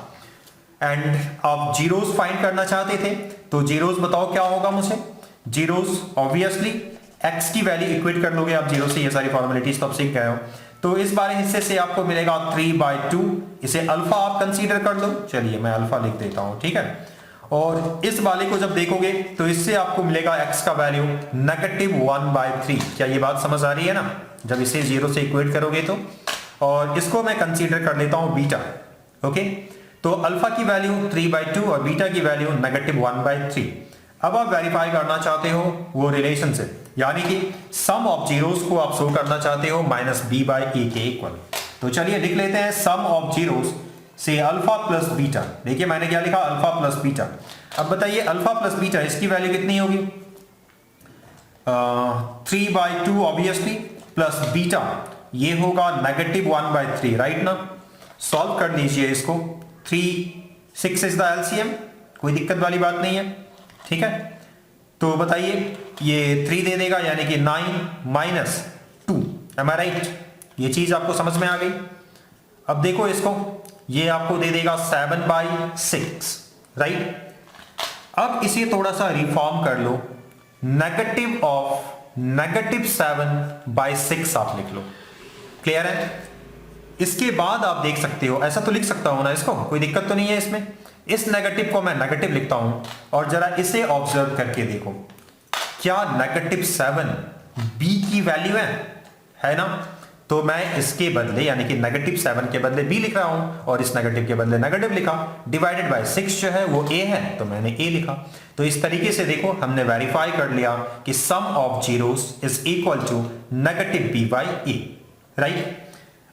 एंड आप जीरोस फाइंड करना चाहते थे, तो जीरोस बताओ क्या होगा मुझे। जीरोस ऑब्वियसली x की वैल्यू इक्वेट कर लोगे आप जीरो से, ये सारी फॉर्मेलिटीज तो आप सीख गए हो। तो इस बारे हिस्से से आपको मिलेगा 3/2, इसे अल्फा आप कंसीडर कर लो। चलिए मैं अल्फा लिख देता हूं, ठीक है। और इस वाले को जब देखोगे तो इससे आपको मिलेगा x का वैल्यू -1/3। क्या ये बात समझ आ रही है ना, जब इसे जीरो से इक्वेट करोगे तो। और इसको मैं कंसीडर कर लेता हूं बीटा। ओके, तो अल्फा की वैल्यू 3/2 और बीटा की वैल्यू -1/3। अब आप वेरीफाई करना चाहते हो वो रिलेशनशिप, यानी कि सम ऑफ जीरोस को आप शो करना चाहते हो -b/a के इक्वल। तो चलिए लिख लेते हैं सम ऑफ जीरोस से अल्फा प्लस बीटा। देखिए मैंने क्या लिखा, अल्फा प्लस बीटा। अब बताइए अल्फा प्लस बीटा इसकी वैल्यू कितनी होगी, 3/2 ऑब्वियसली, प्लस बीटा ये होगा -1/3, राइट ना। सॉल्व कर लीजिए इसको, 6 इज द एलसीएम, कोई दिक्कत वाली बात नहीं है, ठीक है। तो बताइए ये 3 दे देगा, यानी कि 9 - 2, एम आई राइट। ये चीज आपको समझ में आ गई। अब देखो इसको, ये आपको दे देगा 7/6, राइट। अब इसे थोड़ा सा रिफॉर्म कर लो, नेगेटिव ऑफ -7/6 आप लिख लो, क्लियर है। इसके बाद आप देख सकते हो, ऐसा तो लिख सकता हूं ना इसको, कोई दिक्कत तो नहीं है इसमें। इस नेगेटिव को मैं नेगेटिव लिखता हूं, और जरा इसे ऑब्जर्व करके देखो, क्या -7 b की वैल्यू है ना। तो मैं इसके बदले यानी कि -7 के बदले b लिख रहा हूं, और इस नेगेटिव के बदले नेगेटिव लिखा, डिवाइडेड बाय 6 जो है वो a है, तो मैंने a लिखा। तो इस तरीके से देखो हमने वेरीफाई कर लिया कि sum of zeros is equal to -b/a, right.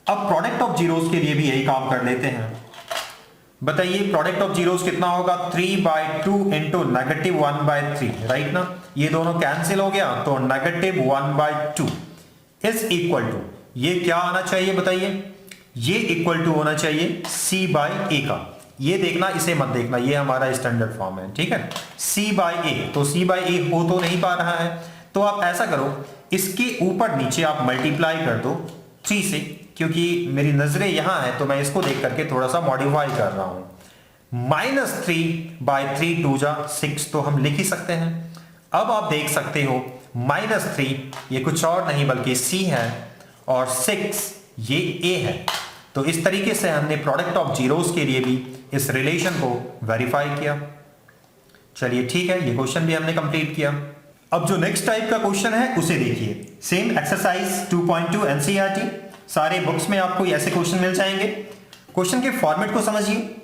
अब प्रोडक्ट ऑफ जीरोस के लिए भी यही काम कर लेते हैं। बताइए प्रोडक्ट ऑफ जीरोस कितना होगा, 3/2 इंटू -1/3, राइट ना। ये दोनों कैंसिल हो गया तो -1/2 इज इक्वल टू, ये क्या आना चाहिए बताइए, ये इक्वल टू होना चाहिए c/a का। ये देखना, इसे मत देखना, ये हमारा स्टैंडर्ड फॉर्म है, ठीक है। c/a, तो c/a हो तो नहीं पा रहा है, तो आप ऐसा करो, इसके ऊपर नीचे आप मल्टीप्लाई कर दो 3 से, क्योंकि मेरी नजरें यहां है तो मैं इसको देख करके थोड़ा सा मॉडिफाई कर रहा हूं। -3/3 2 जा 6 तो हम लिख ही सकते हैं। अब आप देख सकते हो -3 ये कुछ और नहीं बल्कि c है और 6 ये a है। तो इस तरीके से हमने प्रोडक्ट ऑफ जीरोस के लिए भी इस रिलेशन को वेरीफाई किया। चलिए ठीक है, ये क्वेश्चन भी हमने कंप्लीट किया। अब जो नेक्स्ट टाइप का क्वेश्चन है उसे देखिए। सेम एक्सरसाइज 2.2 एनसीईआरटी, सारे बुक्स में आपको ऐसे क्वेश्चन मिल जाएंगे। क्वेश्चन के फॉर्मेट को समझिए।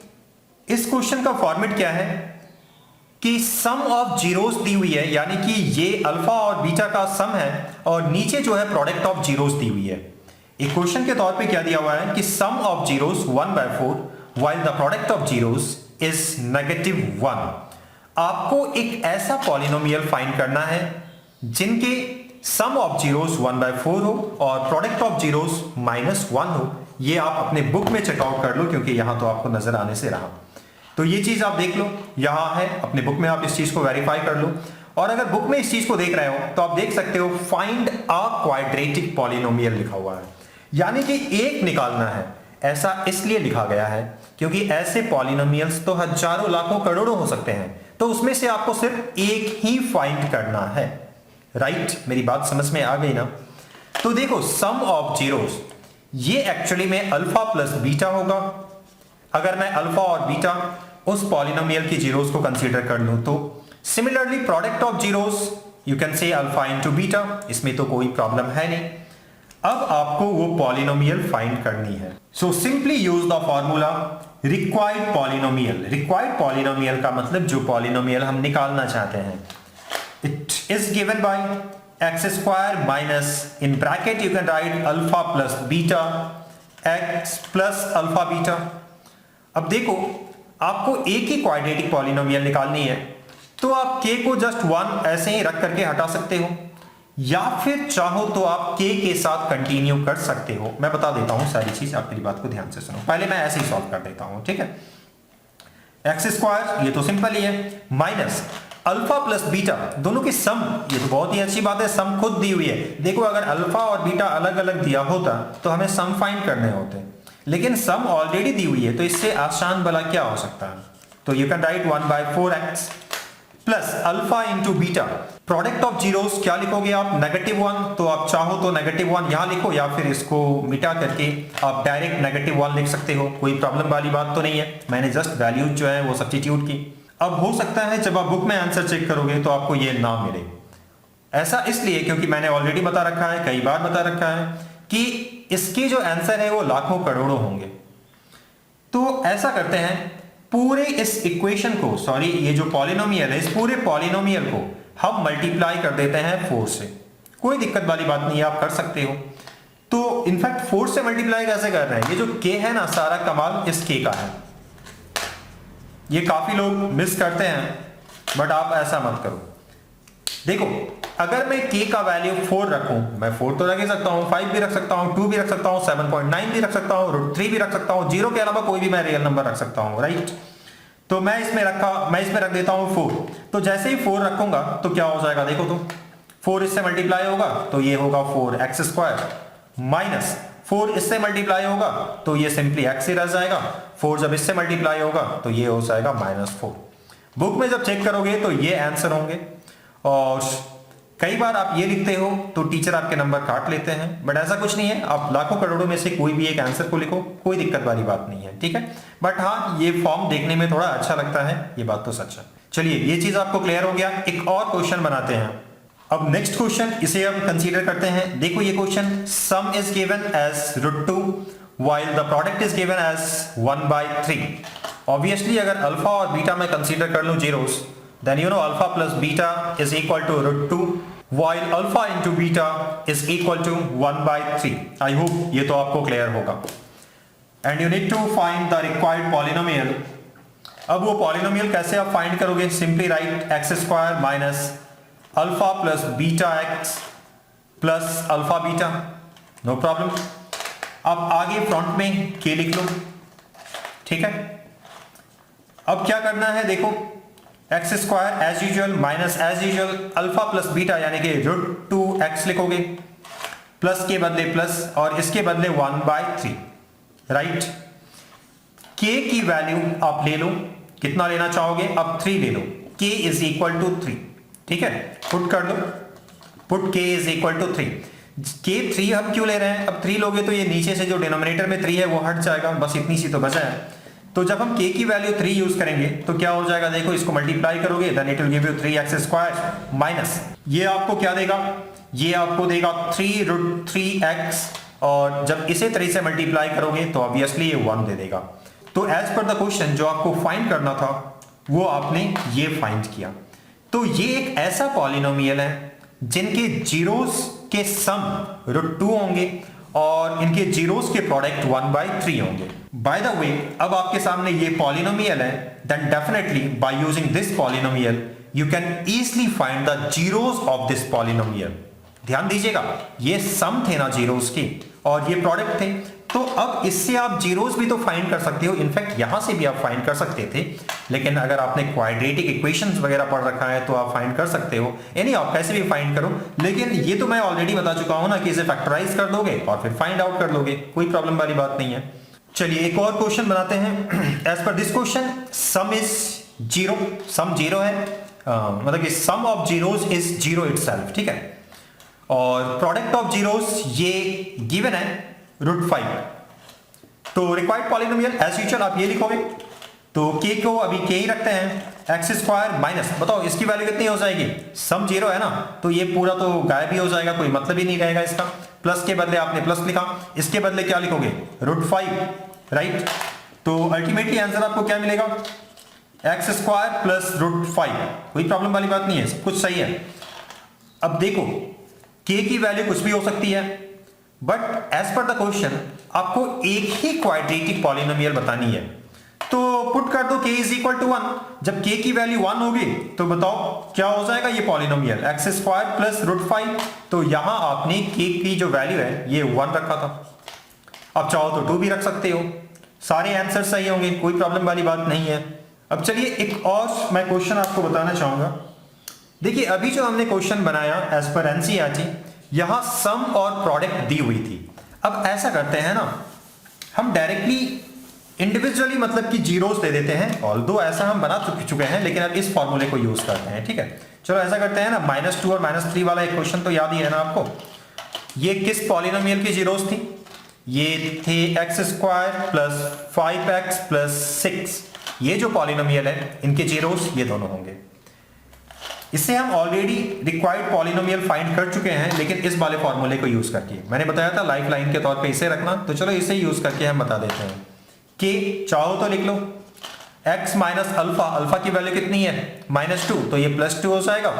इस क्वेश्चन का फॉर्मेट क्या है कि सम ऑफ जीरोस दी हुई है, यानी कि ये अल्फा और बीटा का सम है और नीचे जो है प्रोडक्ट ऑफ जीरोस दी हुई है। एक क्वेश्चन के तौर पे क्या दिया हुआ है कि sum of zeros 1/4 while the product of zeros is -1। आपको एक ऐसा पॉलिनोमियल फाइंड करना है जिनके सम ऑफ जीरोस 1/4 हो और प्रोडक्ट ऑफ जीरोस -1 हो। ये आप अपने बुक में चेकआउट कर लो, क्योंकि यहां तो आपको नजर आने से रहा। तो ये चीज आप देख लो, यहां है अपने बुक में, आप इस चीज को वेरीफाई कर लो। और अगर बुक में इस चीज को देख रहे हो तो आप देख सकते हो फाइंड अ क्वाड्रेटिक पॉलिनोमियल लिखा हुआ है, यानी कि एक निकालना है। ऐसा इसलिए लिखा गया है क्योंकि ऐसे पॉलिनोमियल्स तो हजारों लाखों करोड़ों हो सकते हैं, तो उसमें से आपको सिर्फ एक ही फाइंड करना है, राइट। मेरी बात समझ में आ गई ना। तो देखो सम ऑफ जीरोस, ये एक्चुअली में अल्फा प्लस बीटा होगा। अगर मैं अल्फा और बीटा उस पॉलिनोमियल की जीरोस को कंसीडर कर लूं तो similarly product of zeros you can say alpha into beta, इसमें तो कोई प्रॉब्लम है नहीं। अब आपको वो पॉलिनोमियल फाइंड करनी है। So simply use the formula required polynomial. Required polynomial का मतलब जो पॉलिनोमियल हम निकालना चाहते हैं। It is given by x² minus, in bracket you can right alpha plus beta x plus alpha beta. अब देखो आपको एक ही क्वाड्रेटिक पॉलिनोमियल निकालनी है, तो आप k को जस्ट 1 ऐसे ही रख करके हटा सकते हो, या फिर चाहो तो आप k के साथ कंटिन्यू कर सकते हो। मैं बता देता हूं सारी चीज, आप मेरी बात को ध्यान से सुनो। पहले मैं ऐसे ही सॉल्व कर देता हूं, ठीक है। x², ये तो सिंपल ही है, माइनस अल्फा प्लस बीटा, दोनों की सम, ये तो बहुत ही अच्छी बात है, सम खुद दी हुई है। देखो अगर अल्फा और बीटा अलग अलग दिया होता तो हमें सम फाइंड करने होते, लेकिन सम ऑलरेडी दी हुई है, तो इससे आसान भला क्या हो सकता है। तो you can right 1/4x plus alpha into beta. Product of zeros क्या लिखोगे आप, -1, तो आप चाहो तो -1 यहां लिखो, या फिर इसको मिटा करके आप डायरेक्ट -1 लिख सकते हो, कोई प्रॉब्लम वाली बात तो नहीं है। मैंने जस्ट वैल्यूज जो है वो सब्स्टिट्यूट की। अब हो सकता है जब आप बुक में आंसर चेक करोगे तो आपको ये ना मिले। ऐसा इसलिए क्योंकि मैंने ऑलरेडी बता रखा है, कई बार बता रखा है कि इसके जो आंसर है वो लाखों करोड़ों होंगे। तो ऐसा करते हैं, पूरे इस इक्वेशन को, सॉरी ये जो पॉलिनोमियल है, इस पूरे पॉलिनोमियल को हम मल्टीप्लाई कर देते हैं 4 से। कोई दिक्कत वाली बात नहीं है, आप कर सकते हो। तो इनफैक्ट 4 से मल्टीप्लाई कैसे कर रहे हैं, ये जो k है ना, सारा कमाल इस k का है। ये काफी लोग मिस करते हैं, बट आप ऐसा मत करो। देखो अगर मैं k का वैल्यू 4 रखूं, मैं 4 तो रख ही सकता हूं, 5 भी रख सकता हूं, 2 भी रख सकता हूं, 7.9 भी रख सकता हूं, √3 भी रख सकता हूं, 0 के अलावा कोई भी मैं रियल नंबर रख सकता हूं, राइट। तो मैं इसमें रख देता हूं 4। तो जैसे ही 4 रखूंगा तो क्या हो जाएगा, देखो तो 4 इससे मल्टीप्लाई होगा तो ये होगा 4x² माइनस 4 इससे मल्टीप्लाई होगा तो ये सिंपली x ही रह जाएगा। 4 जब इससे मल्टीप्लाई होगा तो ये हो जाएगा -4। बुक में जब चेक करोगे तो ये आंसर होंगे, और कई बार आप ये लिखते हो तो टीचर आपके नंबर काट लेते हैं, बट ऐसा कुछ नहीं है। आप लाखों करोड़ों में से कोई भी एक आंसर को लिखो, कोई दिक्कत वाली बात नहीं है, ठीक है। बट हाँ, ये फॉर्म देखने में थोड़ा अच्छा लगता है, ये बात तो सच है। चलिए ये चीज आपको क्लियर हो गया। एक और क्वेश्चन बनाते हैं। अब नेक्स्ट क्वेश्चन, इसे हम कंसीडर करते हैं। देखो ये question, sum is given as √2 while the product is given as 1/3। Obviously अगर अल्फा और बीटा में कंसीडर कर लूं zeros, then you know alpha plus beta is equal to √2 while alpha into beta is equal to 1/3। I hope ये तो आपको clear होगा। And you need to find the required polynomial. अब वो पॉलिनोमियल कैसे आप फाइंड करोगे? Simply write x square minus alpha plus beta x plus alpha beta, no problem. अब आगे फ्रंट में के लिख लो, ठीक है। अब क्या करना है देखो, x square as usual minus as usual alpha plus beta यानी कि √2x लिखोगे, प्लस के बदले प्लस और इसके बदले 1/3, राइट। k की वैल्यू आप ले लो, कितना लेना चाहोगे? अब 3 ले लो, k इज इक्वल टू 3, ठीक है। पुट कर लो, put k is equal to 3। k 3 हम क्यों ले रहे हैं? अब 3 लोगे तो ये नीचे से जो डिनोमिनेटर में 3 है वो हट जाएगा, बस इतनी सी तो बचा है। तो जब हम k की वैल्यू 3 यूज करेंगे तो क्या हो जाएगा? देखो इसको मल्टीप्लाई करोगे, then it will give you 3x square minus ये आपको क्या देगा? ये आपको देगा 3√3x, और जब इसे 3 से मल्टीप्लाई करोगे तो ऑब्वियसली ये 1 दे देगा। तो एज पर द क्वेश्चन जो आपको फाइंड करना था वो आपने ये फाइंड किया। तो ये एक ऐसा पॉलिनोमियल है जिनके जीरोस के सम √2 होंगे और इनके जीरोस के प्रोडक्ट 1/3 होंगे। बाय द वे, अब आपके सामने ये पॉलिनोमियल है, then definitely by using this polynomial you can easily find the zeros of this polynomial. ध्यान दीजिएगा, ये सम थे ना जीरोस के और ये प्रोडक्ट थे, तो अब इससे आप जीरोस भी तो फाइंड कर सकते हो। इनफैक्ट यहां से भी आप फाइंड कर सकते थे, लेकिन अगर आपने क्वाड्रेटिक इक्वेशंस वगैरह पढ़ रखा है तो आप फाइंड कर सकते हो। यानी आप कैसे भी फाइंड करो, लेकिन ये तो मैं ऑलरेडी बता चुका हूं ना कि इसे फैक्टराइज कर दोगे और फिर फाइंड आउट कर लोगे, कोई प्रॉब्लम वाली बात नहीं है। चलिए एक और क्वेश्चन बनाते हैं। As per this question sum is 0, sum 0 है, मतलब कि sum of zeros is 0 itself, ठीक है। और प्रोडक्ट ऑफ जीरोस ये गिवन है √5। तो रिक्वायर्ड पॉलिनोमियल एज यूजुअल आप ये लिखोगे, तो k को अभी k ही रखते हैं, एक्स स्क्वायर माइनस, बताओ इसकी वैल्यू कितनी हो जाएगी? सम 0 है ना, तो ये पूरा तो गायब ही हो जाएगा, कोई मतलब ही नहीं रहेगा इसका। प्लस के बदले आपने प्लस लिखा, इसके बदले क्या लिखोगे? √5, राइट। तो अल्टीमेटली आंसर आपको क्या मिलेगा? X square plus √5। कोई प्रॉब्लम वाली बात नहीं है, सब कुछ सही है। अब देखो k की वैल्यू कुछ भी हो सकती है, but as per the question आपको एक ही क्वाड्रेटिक पॉलिनोमियल बतानी है, तो पुट कर दो k इज इक्वल टू 1। जब k की वैल्यू 1 होगी तो बताओ क्या हो जाएगा ये पॉलिनोमियल? X square plus √5। तो यहां आपने k की जो वैल्यू है ये 1 रखा था, अब चाहो तो 2 भी रख सकते हो, सारे आंसर सही होंगे, कोई प्रॉब्लम वाली बात नहीं है। अब चलिए एक और मैं क्वेश्चन आपको बताना चाहूंगा। देखिए अभी जो हमने क्वेश्चन बनाया एज पर एनसीईआरटी, यहां सम और प्रोडक्ट दी हुई थी। अब ऐसा करते हैं ना, हम डायरेक्टली इंडिविजुअली मतलब कि जीरोस दे देते हैं, ऑल्दो ऐसा हम बना चुके हैं, लेकिन अब इस फॉर्मूले को यूज करते हैं, ठीक है। चलो ऐसा करते हैं ना, -2 और -3 वाला एक क्वेश्चन तो याद ही है ना आपको। ये किस पॉलिनोमियल की जीरोस थी? ये थे x square plus 5x plus 6। ये जो पॉलिनोमियल है इनके जीरोस ये दोनों होंगे। इससे हम ऑलरेडी रिक्वायर्ड पॉलिनोमियल फाइंड कर चुके हैं, लेकिन इस वाले फॉर्मूले को यूज करके। मैंने बताया था लाइफ लाइन के तौर पे इसे रखना, तो चलो इसे यूज करके हम बता देते हैं। k चाहो तो लिख लो x माइनस अल्फा, अल्फा की वैल्यू कितनी है? -2, तो ये +2 हो जाएगा।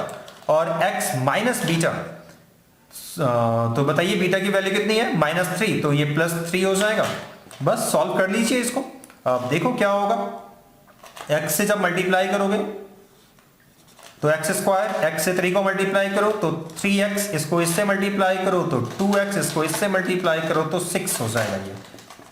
और x माइनस बीटा, तो बताइए बीटा की वैल्यू कितनी है? -3, तो ये +3 हो जाएगा। बस सॉल्व कर लीजिए इसको। अब देखो क्या होगा, x से जब मल्टीप्लाई करोगे तो एक्स स्क्वायर, x से 3 को मल्टीप्लाई करो तो 3x, इसको इससे मल्टीप्लाई करो तो 2x, इसको इससे मल्टीप्लाई करो तो 6 हो जाएगा। ये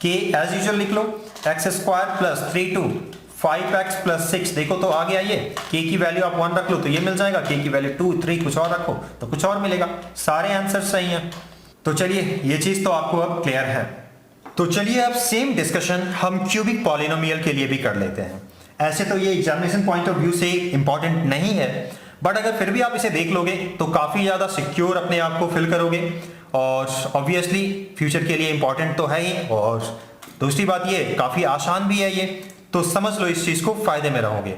k एज यूजुअल लिख लो, x square plus 3 5x plus 6। देखो तो आ गया ये, k की वैल्यू आप 1 रख लो तो ये मिल जाएगा, k की वैल्यू 2 3 कुछ और रखो तो कुछ और मिलेगा। सारे आंसर सही हैं। तो चलिए ये चीज तो आपको अब क्लियर है। तो चलिए अब सेम डिस्कशन हम क्यूबिक पॉलिनोमियल के लिए भी कर लेते हैं। ऐसे तो ये एग्जामिनेशन पॉइंट ऑफ व्यू से इंपॉर्टेंट नहीं है, बट अगर फिर भी आप इसे देख लोगे तो काफी ज्यादा सिक्योर अपने आप को फील करोगे, और ऑब्वियसली फ्यूचर के लिए इंपॉर्टेंट तो है ही, और दूसरी बात ये काफी आसान भी है ये, तो समझ लो इस चीज को, फायदे में रहोगे।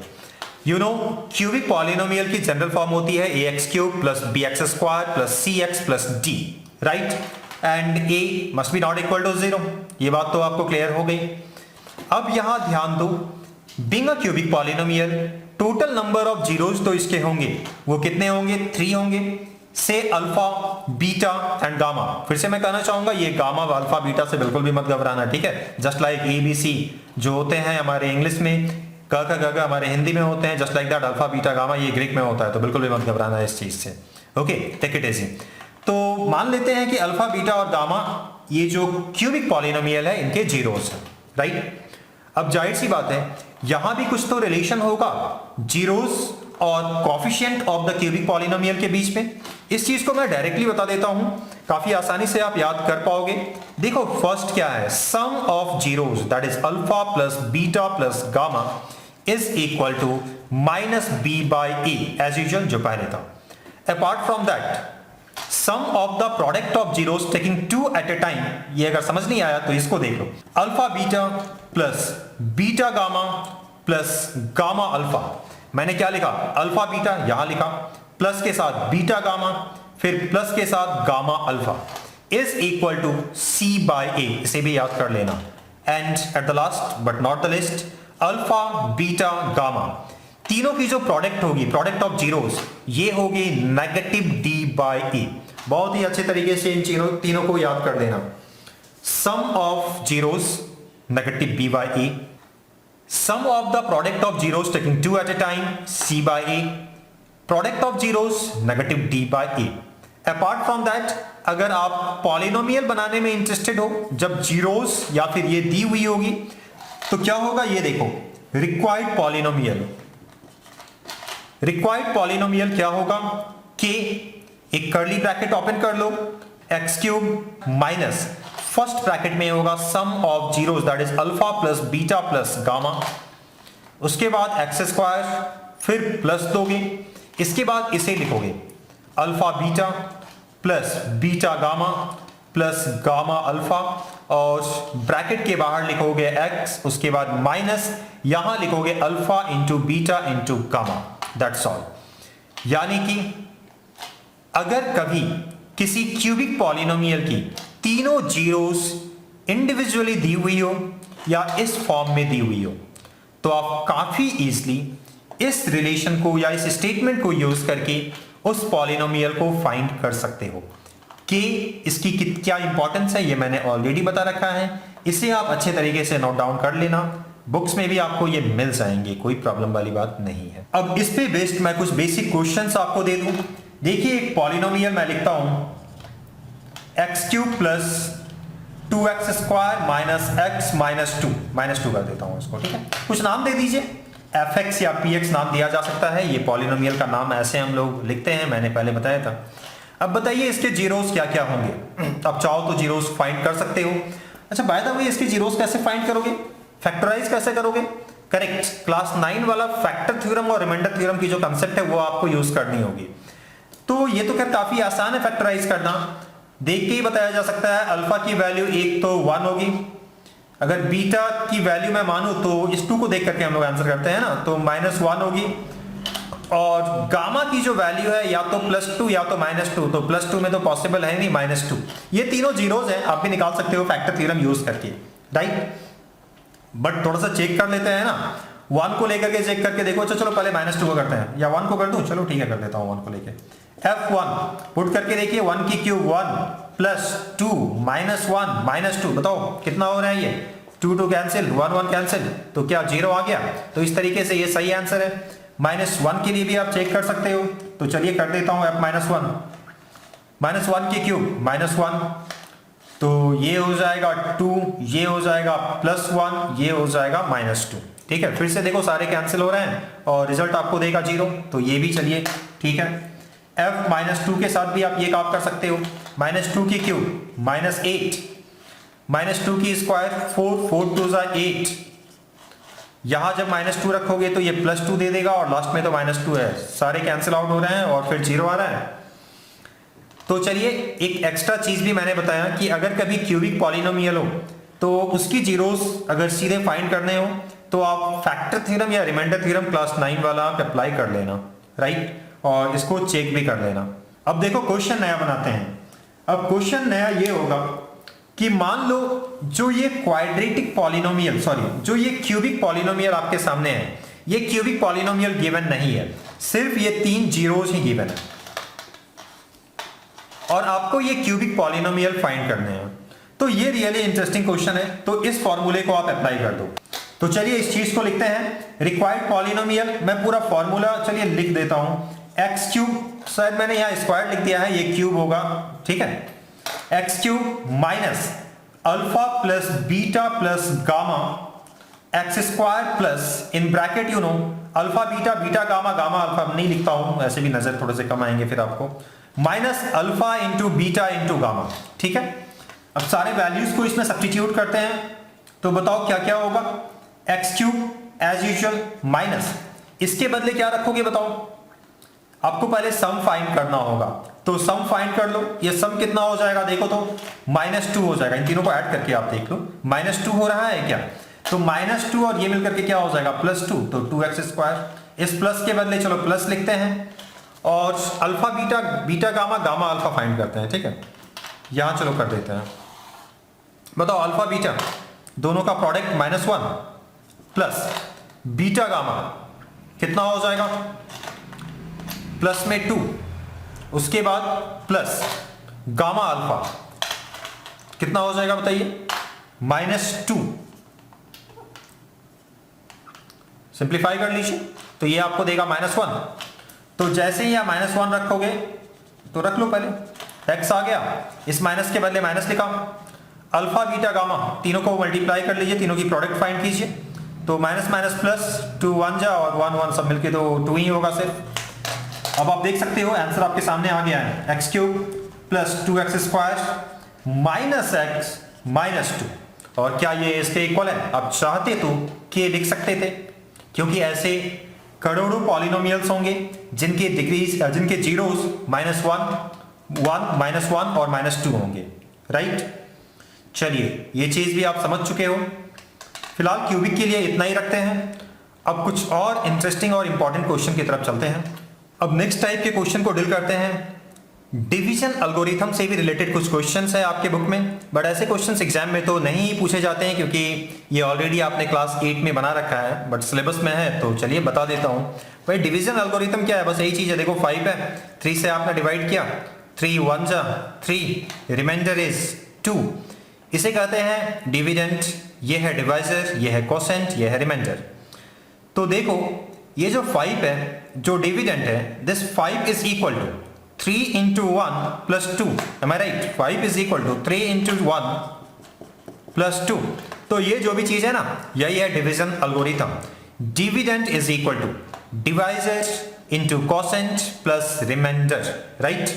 यू नो क्यूबिक पॉलिनोमियल की जनरल फॉर्म होती है ax³ plus bx² plus cx plus d, right. And a must be not equal to 0, ये बात तो आपको क्लियर हो गई। अब यहां ध्यान दो, being a cubic polynomial total number of zeros तो इसके होंगे, वो कितने होंगे? 3 होंगे। से अल्फा बीटा एंड गामा। फिर से मैं कहना चाहूंगा ये गामा अल्फा बीटा से बिल्कुल भी मत घबराना, ठीक है। Just like A B C जो होते हैं हमारे इंग्लिश में, क ख ग घ हमारे हिंदी में होते हैं, just like that alpha beta gamma ये ग्रीक में होता है, तो बिल्कुल भी मत घबराना इस चीज से। Okay, take it easy. तो मान लेते हैं कि अल्फा बीटा और गामा ये जो क्यूबिक पॉलिनोमियल है इनके जीरोस हैं, राइट। अब जाहिर सी बात है यहां भी कुछ तो रिलेशन होगा जीरोस और coefficient of the cubic polynomial के बीच में। इस चीज को मैं डायरेक्टली बता देता हूं, काफी आसानी से आप याद कर पाओगे। देखो फर्स्ट क्या है, sum of zeros that is alpha plus beta plus gamma is equal to minus b by a as usual जो पहले था। Apart from that sum of the product of zeros taking two at a time, ये अगर समझ नहीं आया तो इसको देख लो, alpha beta plus beta gamma plus gamma alpha. मैंने क्या लिखा, अल्फा बीटा यहां लिखा, प्लस के साथ बीटा गामा, फिर प्लस के साथ gamma alpha is equal to c by a, इसे भी याद कर लेना। And at the last but not the least, alpha beta gamma तीनों की जो प्रोडक्ट होगी, प्रोडक्ट ऑफ जीरोस, ये होगी नेगेटिव डी बाय ए। बहुत ही अच्छे तरीके से इन तीनों को याद कर देना। Sum of zeros negative b by a, sum of the product of zeros taking 2 at a time c by a, product of zeros negative d by a। apart from that अगर आप पॉलिनोमियल बनाने में interested हो, जब zeros या फिर ये दी हुई होगी तो क्या होगा ये देखो, रिक्वायर्ड पॉलिनोमियल। रिक्वायर्ड पॉलिनोमियल क्या होगा, k एक कर्ली ब्रैकेट ओपन कर लो, x cube minus first bracket में होगा sum of zeros that is alpha plus beta plus gamma, उसके बाद एक्स स्क्वायर, फिर प्लस दोगे, इसके बाद इसे लिखोगे alpha beta plus beta gamma plus gamma alpha, और ब्रैकेट के बाहर लिखोगे एक्स, उसके बाद माइनस यहां लिखोगे alpha into beta into gamma, that's all. यानी कि अगर कभी किसी क्यूबिक पॉलिनोमियल की तीनों जीरोस इंडिविजुअली दी हुई हो या इस फॉर्म में दी हुई हो, तो आप काफी इजीली इस रिलेशन को या इस स्टेटमेंट को यूज करके उस पॉलिनोमियल को फाइंड कर सकते हो। कि इसकी क्या इंपॉर्टेंस है ये मैंने ऑलरेडी बता रखा है, इसे आप अच्छे तरीके से नोट डाउन कर लेना, बुक्स में भी आपको ये मिल जाएंगे, कोई प्रॉब्लम वाली बात नहीं है। अब इस पे बेस्ड मैं कुछ बेसिक क्वेश्चंस आपको दे दूं। देखिए एक पॉलिनोमियल मैं लिखता हूं x cube plus 2x square minus x minus two कर देता हूं इसको, ठीक है। कुछ नाम दे दीजिए, fx या px नाम दिया जा सकता है, ये पॉलिनोमियल का नाम ऐसे हम लोग लिखते हैं, मैंने पहले बताया था। अब बताइए इसके जीरोस क्या क्या होंगे। अब चाहो तो जीरोस फाइंड कर सकते हो। अच्छा बाय द वे इसके जीरोस कैसे फाइंड करोगे, फैक्टराइज कैसे करोगे? करेक्ट, क्लास 9 वाला फैक्टर थ्योरम और रिमाइंडर थ्योरम की जो कंसेप्ट है वो आपको यूज करनी होगी। तो ये तो खैर काफी आसान है फैक्टराइज करना, देख के ही बताया जा सकता है। अल्फा की वैल्यू एक तो 1 होगी, अगर बीटा की वैल्यू मैं मानूं तो इस 2 को देख करके हम लोग आंसर करते हैं ना, तो -1 होगी, और गामा की जो वैल्यू है या तो +2 या तो -2, तो +2 में तो पॉसिबल है नहीं, -2। ये तीनों जीरोज हैं, आप भी निकाल सकते हो फैक्टर थ्योरम यूज करके, राइट। बट थोड़ा सा चेक कर लेते हैं ना, 1 को लेकर के चेक करके देखो। चलो पहले -2 को करते हैं, या 1 को कर दूं, चलो ठीक है कर देता हूं 1 को लेके। F1 पुट करके देखिए, 1 की क्यूब 1 प्लस 2 -1 -2, बताओ कितना हो रहा है ये, 2 कैंसिल, 1 कैंसिल, तो क्या 0 आ गया। तो इस तरीके से ये सही आंसर है। -1 के लिए भी आप चेक कर सकते हो, तो चलिए कर देता हूं F -1 की क्यूब -1, तो ये हो जाएगा 2, ये हो जाएगा +1, ये हो जाएगा -2, ठीक है। फिर से देखो सारे कैंसिल हो रहे हैं और रिजल्ट आपको देगा 0, तो ये भी चलिए ठीक है। F -2 के साथ भी आप ये काम कर सकते हो, -2 की क्यूब -8, -2 की स्क्वायर 4, 4 2 8, यहां जब -2 रखोगे तो ये +2 दे देगा, और लास्ट में तो -2 है, सारे कैंसिल आउट हो रहे हैं और फिर 0 आ रहा है। तो चलिए एक एक्स्ट्रा चीज भी मैंने बताया कि अगर कभी क्यूबिक पॉलिनोमियल हो तो उसकी जीरोस अगर सीधे फाइंड करने हो तो आप फैक्टर थ्योरम या रिमाइंडर थ्योरम क्लास 9 वाला आप अप्लाई कर लेना, राइट, और इसको चेक भी कर लेना। अब देखो क्वेश्चन नया बनाते हैं। अब क्वेश्चन नया ये होगा कि मान लो जो ये क्वाड्रेटिक पॉलिनोमियल, जो ये क्यूबिक पॉलिनोमियल आपके सामने है, ये क्यूबिक पॉलिनोमियल गिवन नहीं है, सिर्फ ये 3 जीरोस ही गिवन है। और आपको ये क्यूबिक पॉलिनोमियल फाइंड करने हैं। तो ये रियली इंटरेस्टिंग क्वेश्चन है, तो इस फॉर्मूले को आप अप्लाई कर दो। तो चलिए इस चीज को लिखते हैं, रिक्वायर्ड पॉलिनोमियल। मैं पूरा फॉर्मूला चलिए लिख देता हूं, एक्स क्यूब, शायद मैंने यहाँ स्क्वायर लिख दिया है, ये क्यूब होगा, ठीक है, x cube minus alpha plus beta plus gamma x square plus in bracket you know alpha beta, beta gamma, gamma alpha नहीं लिखता हूं, ऐसे भी नजर थोड़े से कम आएंगे फिर आपको, minus alpha into beta into gamma, ठीक है। अब सारे वैल्यूज को इसमें सब्स्टिट्यूट करते हैं, तो बताओ क्या क्या होगा। X cube as usual minus, इसके बदले क्या रखोगे बताओ, आपको पहले सम फाइंड करना होगा, तो सम फाइंड कर लो। ये सम कितना हो जाएगा देखो तो -2 हो जाएगा, इन तीनों को ऐड करके आप देख लो, -2 हो रहा है क्या, तो -2 और ये मिलकर के क्या हो जाएगा +2, तो 2x स्क्वायर। इस प्लस के बदले चलो प्लस लिखते हैं, और alpha beta, beta gamma, gamma alpha find करते हैं, ठीक है। यहां चलो कर देते हैं, बताओ अल्फा बीटा दोनों का प्रोडक्ट -1 प्लस बीटा गामा कितना हो जाएगा, प्लस में 2, उसके बाद प्लस गामा अल्फा कितना हो जाएगा बताइए, -2। सिंप्लीफाई कर लीजिए, तो ये आपको देगा -1। तो जैसे ही आप -1 रखोगे, तो रख लो पहले, x आ गया, इस माइनस के बदले माइनस लिखा, अल्फा बीटा गामा तीनों को मल्टीप्लाई कर लीजिए, तीनों की प्रोडक्ट फाइंड कीजिए, तो माइनस माइनस प्लस 2 1 जा और 1 1 सब मिलके तो 2 ही होगा सिर्फ। अब आप देख सकते हो आंसर आपके सामने आ गया है, x cube plus 2x square minus x minus 2। और क्या ये इसके इक्वल है, आप चाहते तो के लिख सकते थे, क्योंकि ऐसे करोड़ों पॉलिनोमियल्स होंगे जिनके डिग्रीज, जिनके जीरोस -1 -1 और -2 होंगे, राइट। चलिए ये चीज भी आप समझ चुके हो। फिलहाल क्यूबिक के लिए इतना ही रखते हैं। अब कुछ और इंटरेस्टिंग और इंपॉर्टेंट क्वेश्चन की तरफ चलते हैं। अब नेक्स्ट टाइप के क्वेश्चन को डील करते हैं। डिवीजन एल्गोरिथम से भी रिलेटेड कुछ क्वेश्चंस है आपके बुक में, बट ऐसे क्वेश्चंस एग्जाम में तो नहीं ही पूछे जाते हैं, क्योंकि ये ऑलरेडी आपने क्लास 8 में बना रखा है, बट सिलेबस में है, तो चलिए बता देता हूँ। भाई डिवीजन एल्गोरिथम क्या है, बस यही चीज है, देखो 5 है, 3 से आपने डिवाइड किया, 3 1 जा 3, रिमाइंडर इज 2, इसे कहते हैं डिविडेंड। ये है डिवाइजर, ये है कोसेंट, ये है रिमाइंडर। तो देखो ये जो 5 है, जो डिविडेंड है, this 5 is equal to 3 into 1 plus 2, am I right? 5 is equal to 3 into 1 plus 2। तो ये जो भी चीज है ना, यही है division algorithm. Dividend is equal to divisor into quotient plus remainder, right.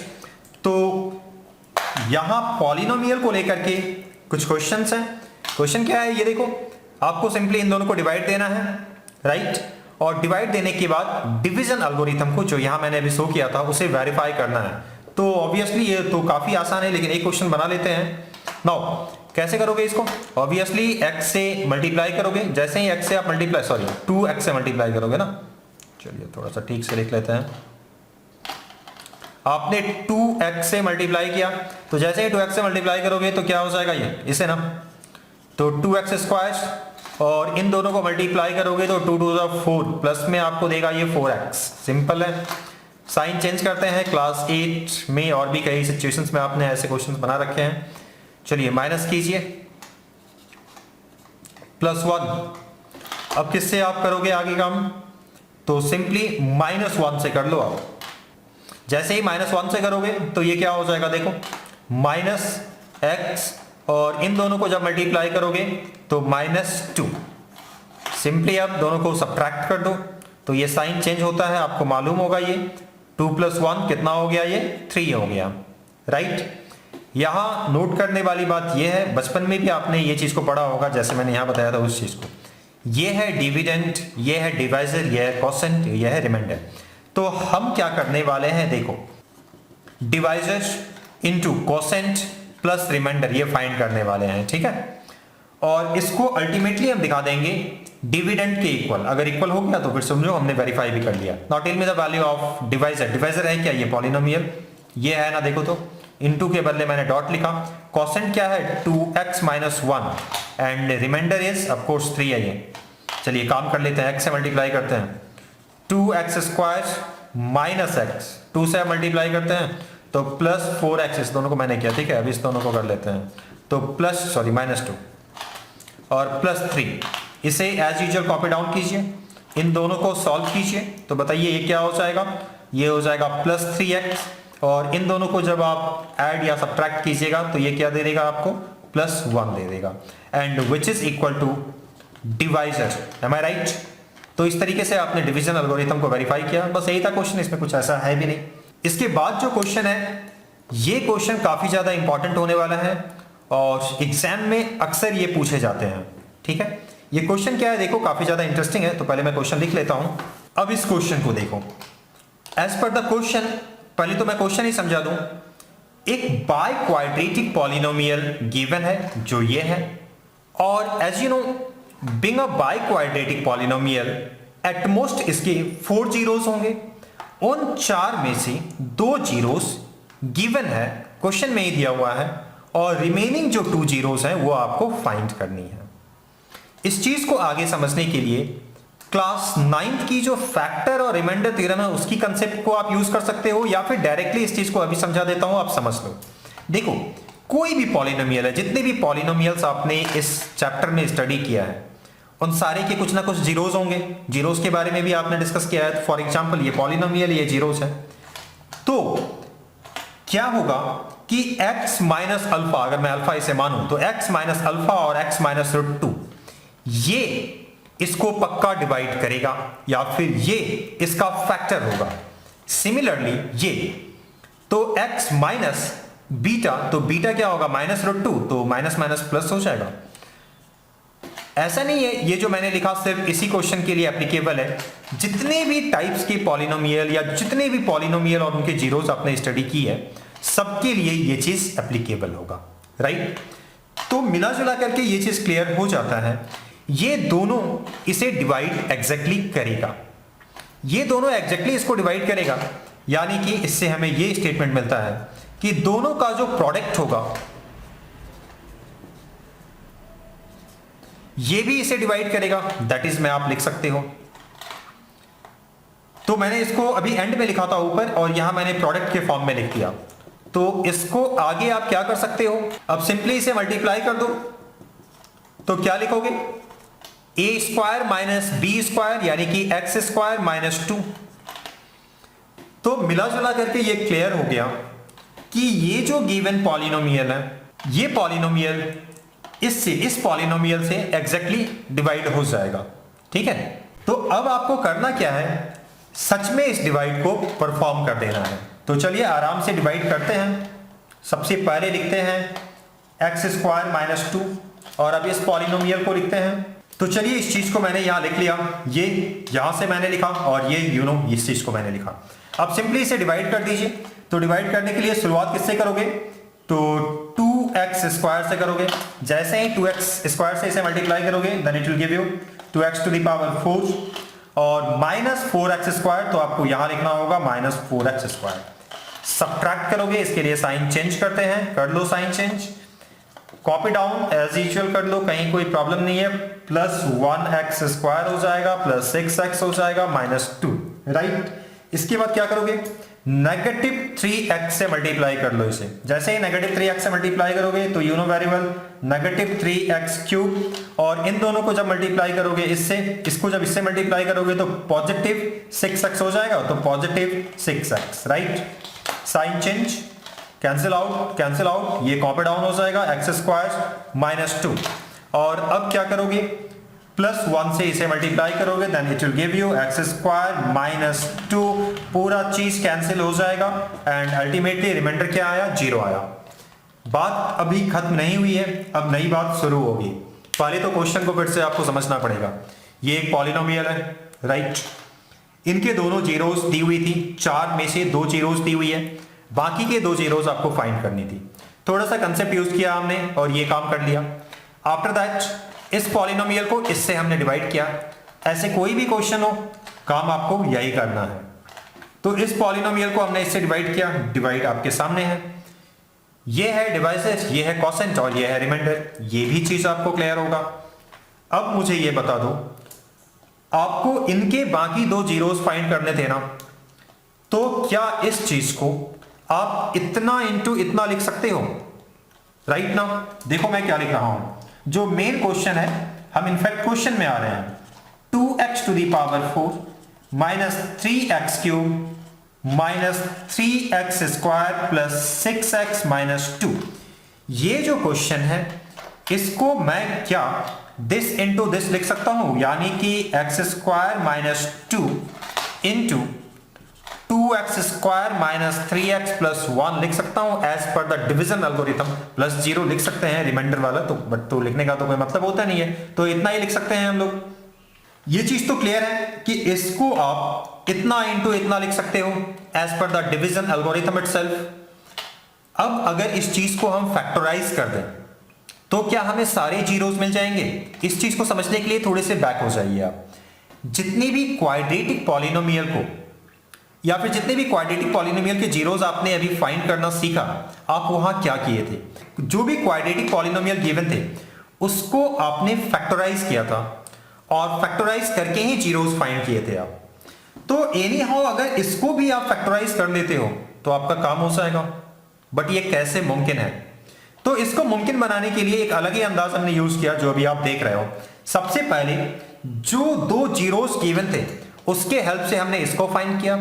तो यहां पॉलिनोमियल को लेकर के कुछ क्वेश्चंस हैं। क्वेश्चन क्या है ये देखो, आपको सिंपली इन दोनों को डिवाइड देना है, राइट, और डिवाइड देने के बाद डिवीजन एल्गोरिथम को, जो यहां मैंने अभी शो किया था, उसे वेरीफाई करना है। तो ऑब्वियसली ये तो काफी आसान है, लेकिन एक क्वेश्चन बना लेते हैं। नाउ कैसे करोगे इसको, ऑब्वियसली x से मल्टीप्लाई करोगे, जैसे ही x से आप मल्टीप्लाई, सॉरी 2x से मल्टीप्लाई करोगे ना, चलिए थोड़ा सा ठीक से लिख लेते हैं। आपने 2x से मल्टीप्लाई किया, तो जैसे ही 2x से मल्टीप्लाई करोगे तो क्या हो जाएगा, ये इसे ना, तो 2x स्क्वायर, और इन दोनों को मल्टीप्लाई करोगे तो 2 2 4, प्लस में आपको देगा ये 4x। सिंपल है। साइन चेंज करते हैं, क्लास 8 में और भी कई सिचुएशंस में आपने ऐसे क्वेश्चंस बना रखे हैं। चलिए माइनस कीजिए, +1। अब किससे आप करोगे आगे काम, तो सिंपली -1 से कर लो आप। जैसे ही -1 से करोगे तो ये क्या हो जाएगा देखो, -x, और इन दोनों को जब मल्टीप्लाई करोगे तो -2। सिंपली आप दोनों को सब्ट्रैक्ट कर दो, तो ये साइन चेंज होता है, आपको मालूम होगा। ये 2 + 1 कितना हो गया, ये 3 हो गया, राइट। यहां नोट करने वाली बात यह है, बचपन में भी आपने ये चीज को पढ़ा होगा, जैसे मैंने यहां बताया था उस चीज को। ये है डिविडेंड, ये है डिवाइजर, ये है कोसेंट, ये है रिमाइंडर। तो हम क्या करने वाले हैं देखो, divisor into quotient plus remainder, ये फाइंड करने वाले हैं, ठीक है। और इसको अल्टीमेटली हम दिखा देंगे डिविडेंड के इक्वल। अगर इक्वल हो गया तो फिर समझो हमने वेरीफाई भी कर लिया। Now tell me the value of divisor. Divisor है क्या, ये पॉलिनोमियल, ये है ना, देखो तो इनटू के बदले मैंने डॉट लिखा। कोसेंट क्या है, 2x - 1, and remainder is of course 3 है ये। चलिए काम कर लेते हैं, x से मल्टीप्लाई करते हैं, 2x स्क्वायर माइनस x, 2 से मल्टीप्लाई करते हैं तो प्लस 4x, इस दोनों को मैंने किया, ठीक है। अब इस दोनों को कर लेते हैं, तो -2 और +3, इसे एज यूजुअल कॉपी डाउन कीजिए, इन दोनों को सॉल्व कीजिए, तो बताइए ये क्या हो जाएगा। ये हो जाएगा +3x, और इन दोनों को जब आप ऐड या सब्ट्रैक्ट कीजिएगा तो ये क्या दे देगा आपको, +1 दे देगा, and which is equal to divisor. Am I right? तो इस तरीके से आपने डिवीजन एल्गोरिथम को वेरीफाई किया, बस यही था क्वेश्चन, इसमें कुछ ऐसा है भी नहीं। इसके बाद जो क्वेश्चन है, ये क्वेश्चन काफी ज्यादा इंपॉर्टेंट होने वाला है और एग्जाम में अक्सर ये पूछे जाते हैं, ठीक है। ये क्वेश्चन क्या है देखो, काफी ज्यादा इंटरेस्टिंग है, तो पहले मैं क्वेश्चन लिख लेता हूं। अब इस क्वेश्चन को देखो, एज पर द क्वेश्चन, पहले तो मैं क्वेश्चन ही समझा दूं। एक बाय क्वाड्रेटिक पॉलिनोमियल गिवन है जो ये है, और as you know being a biquadratic polynomial, at most इसके 4 जीरोस होंगे। उन 4 में से 2 जीरोस गिवन है, क्वेश्चन में ही दिया हुआ है, और रिमेनिंग जो 2 जीरोस हैं वो आपको फाइंड करनी है। इस चीज को आगे समझने के लिए क्लास 9th की जो फैक्टर और रिमाइंडर थ्योरम है उसकी कंसेप्ट को आप यूज कर सकते हो, या फिर डायरेक्टली इस चीज को अभी समझा देता हूं, आप समझ लो। देखो, कोई भी पॉलिनोमियल है, जितने भी पॉलिनोमियल्स आपने इस चैप्टर में स्टडी किया है, उन सारे के कुछ ना कुछ जीरोस होंगे। जीरोस के बारे में भी आपने डिस्कस किया है। फॉर एग्जांपल ये पॉलिनोमियल, ये जीरोस है, तो क्या होगा कि x माइनस अल्फा, अगर मैं अल्फा इसे मानूं, तो x माइनस अल्फा और x माइनस √2 ये इसको पक्का डिवाइड करेगा, या फिर ये इसका फैक्टर होगा। सिमिलरली ये, तो x माइनस बीटा, तो बीटा क्या होगा, -√2, तो माइनस माइनस प्लस हो जाएगा। ऐसा नहीं है, ये जो मैंने लिखा सिर्फ इसी क्वेश्चन के लिए एप्लीकेबल है। जितने भी टाइप्स के पॉलिनोमियल या जितने भी पॉलिनोमियल और उनके जीरोस आपने स्टडी की है, सबके लिए ये चीज एप्लीकेबल होगा, राइट। तो मिला जुला करके ये चीज क्लियर हो जाता है। ये दोनों इसे डिवाइड एग्जैक्टली करेगा, ये दोनों एग्जैक्टली इसको डिवाइड करेगा, यानी कि इससे हमें ये स्टेटमेंट मिलता है कि दोनों का जो प्रोडक्ट होगा ये भी इसे डिवाइड करेगा। दैट इज, में आप लिख सकते हो, तो मैंने इसको अभी एंड में लिखा था ऊपर, और यहां मैंने प्रोडक्ट के फॉर्म में लिख दिया। तो इसको आगे आप क्या कर सकते हो, अब सिंपली इसे मल्टीप्लाई कर दो, तो क्या लिखोगे, a² माइनस b², यानी कि x² माइनस 2। तो मिला जुला करके ये क्लियर हो गया कि ये जो गिवन पॉलिनोमियल है, ये पॉलिनोमियल इससे, इस पॉलिनोमियल से एग्जैक्टली डिवाइड हो जाएगा, ठीक है। तो अब आपको करना क्या है, सच में इस डिवाइड को परफॉर्म कर देना है। तो चलिए आराम से डिवाइड करते हैं। सबसे पहले लिखते हैं x² माइनस 2, और अब इस पॉलिनोमियल को लिखते हैं। तो चलिए इस चीज को मैंने यहां लिख लिया, ये यहां से मैंने लिखा, और ये इस चीज को मैंने लिखा। अब सिंपली इसे डिवाइड कर दीजिए। तो डिवाइड करने के लिए शुरुआत किससे करोगे, तो 2x² से करोगे। जैसे ही 2x² से इसे मल्टीप्लाई करोगे, then it will give you 2x to the power 4, और -4x², तो आपको यहां लिखना होगा -4x²। सब्ट्रैक्ट करोगे, इसके लिए साइन चेंज करते हैं, कर लो sign change, copy down as usual कर लो, कहीं कोई प्रॉब्लम नहीं है। +1x² हो जाएगा, +6x हो जाएगा, -2, राइट। इसके बाद क्या करोगे, -3x से मल्टीप्लाई कर लो इसे। जैसे ही -3x से मल्टीप्लाई करोगे तो you know very well -3x³, और इन दोनों को जब मल्टीप्लाई करोगे इससे, इसको जब इससे मल्टीप्लाई करोगे तो +6x हो जाएगा, तो +6x, right. Sign change, cancel out, ये कॉपी डाउन हो जाएगा, x² -2, और अब क्या करोगे, +1 से इसे मल्टीप्लाई करोगे, then it will give you x² -2, पूरा चीज कैंसिल हो जाएगा, एंड अल्टीमेटली रिमाइंडर क्या आया, 0 आया। बात अभी खत्म नहीं हुई है, अब नई बात शुरू होगी। पहले तो क्वेश्चन को फिर से आपको समझना पड़ेगा। ये एक पॉलिनोमियल है, राइट। इनके दोनों जीरोस दी हुई थी, 4 में से 2 जीरोस दी हुई है, बाकी के 2 जीरोस आपको फाइंड करनी थी। थोड़ा सा कंसेप्ट यूज किया हमने और ये काम कर लिया। आफ्टर दैट इस पॉलिनोमियल को इससे हमने डिवाइड किया। ऐसे कोई भी क्वेश्चन हो, काम आपको यही करना है। तो इस पॉलिनोमियल को हमने इससे डिवाइड किया, डिवाइड आपके सामने है। ये है डिवाइसेस, ये है कोसेंट और ये है रिमाइंडर। ये भी चीज आपको क्लियर होगा। अब मुझे ये बता दो, आपको इनके बाकी 2 जीरोस फाइंड करने थे ना, तो क्या इस चीज को आप इतना इंटू इतना लिख सकते हो, राइट ना। देखो मैं क्या लिख रहा हूं, जो मेन क्वेश्चन है, हम इनफैक्ट क्वेश्चन में आ रहे हैं, 2x to the power 4 minus 3x cube minus 3x square plus 6x minus 2। ये जो क्वेश्चन है इसको मैं क्या दिस इंटू दिस लिख सकता हूं, यानी कि x square minus 2 into 2x square minus 3x plus 1 लिख सकता हूं as per the division algorithm, plus 0 लिख सकते हैं रिमाइंडर वाला, तो बट तो लिखने का तो कोई मतलब होता नहीं है, तो इतना ही लिख सकते हैं हम लोग। ये चीज तो क्लियर है कि इसको आप इतना इंटू इतना लिख सकते हो as per the division algorithm itself. अब अगर इस चीज को हम फैक्टराइज कर दें तो क्या हमें सारे जीरोस मिल जाएंगे? इस चीज को समझने के लिए थोड़े से बैक हो जाइए आप। जितनी भी क्वाड्रेटिक पॉलिनोमियल को या फिर जितने भी क्वाड्रेटिक पॉलिनोमियल के जीरोस आपने अभी फाइंड करना सीखा, आप वहां क्या किए थे? जो भी क्वाड्रेटिक पॉलिनोमियल गिवन थे उसको आपने फैक्टराइज किया था और फैक्टराइज करके ही जीरोस फाइंड किए थे आप। तो एनी हाउ अगर इसको भी आप फैक्टराइज कर लेते हो तो आपका काम हो जाएगा। बट ये कैसे मुमकिन है? तो इसको मुमकिन बनाने के लिए एक अलग ही अंदाज हमने यूज किया जो अभी आप देख रहे हो। सबसे पहले जो दो जीरोस गिवन थे उसके हेल्प से हमने इसको फाइंड किया,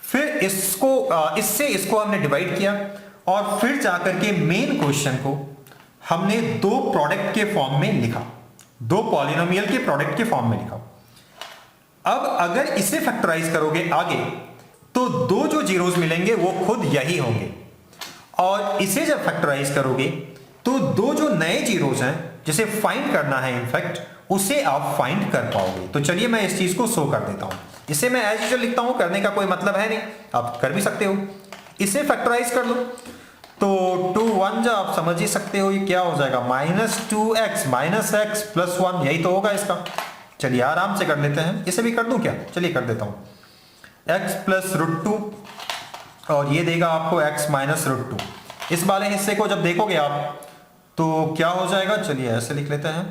फिर इससे इसको हमने डिवाइड किया और फिर जाकर के मेन क्वेश्चन को हमने दो प्रोडक्ट के फॉर्म में लिखा, दो पॉलिनोमियल के प्रोडक्ट के फॉर्म में लिखा। अब अगर इसे फैक्टराइज करोगे आगे तो दो जो जीरोस मिलेंगे वो खुद यही होंगे, और इसे जब फैक्टराइज करोगे तो दो जो नए जीरोस हैं जिसे फाइंड करना है इनफैक्ट उसे आप फाइंड कर पाओगे। तो चलिए मैं इस चीज को शो कर देता हूं। इसे मैं एज यूजुअल लिखता हूं, करने का कोई मतलब है नहीं, आप कर भी सकते हो। इसे फैक्टराइज कर लो तो 2 1 जा आप समझ ही सकते हो ये क्या हो जाएगा, minus 2x minus x plus 1, यही तो होगा इसका। चलिए आराम से कर लेते हैं, इसे भी कर दूं क्या? चलिए कर देता हूं, x प्लस √2 और ये देगा आपको x माइनस √2। इस वाले हिस्से को जब देखोगे आप तो क्या हो जाएगा, चलिए ऐसे लिख लेते हैं,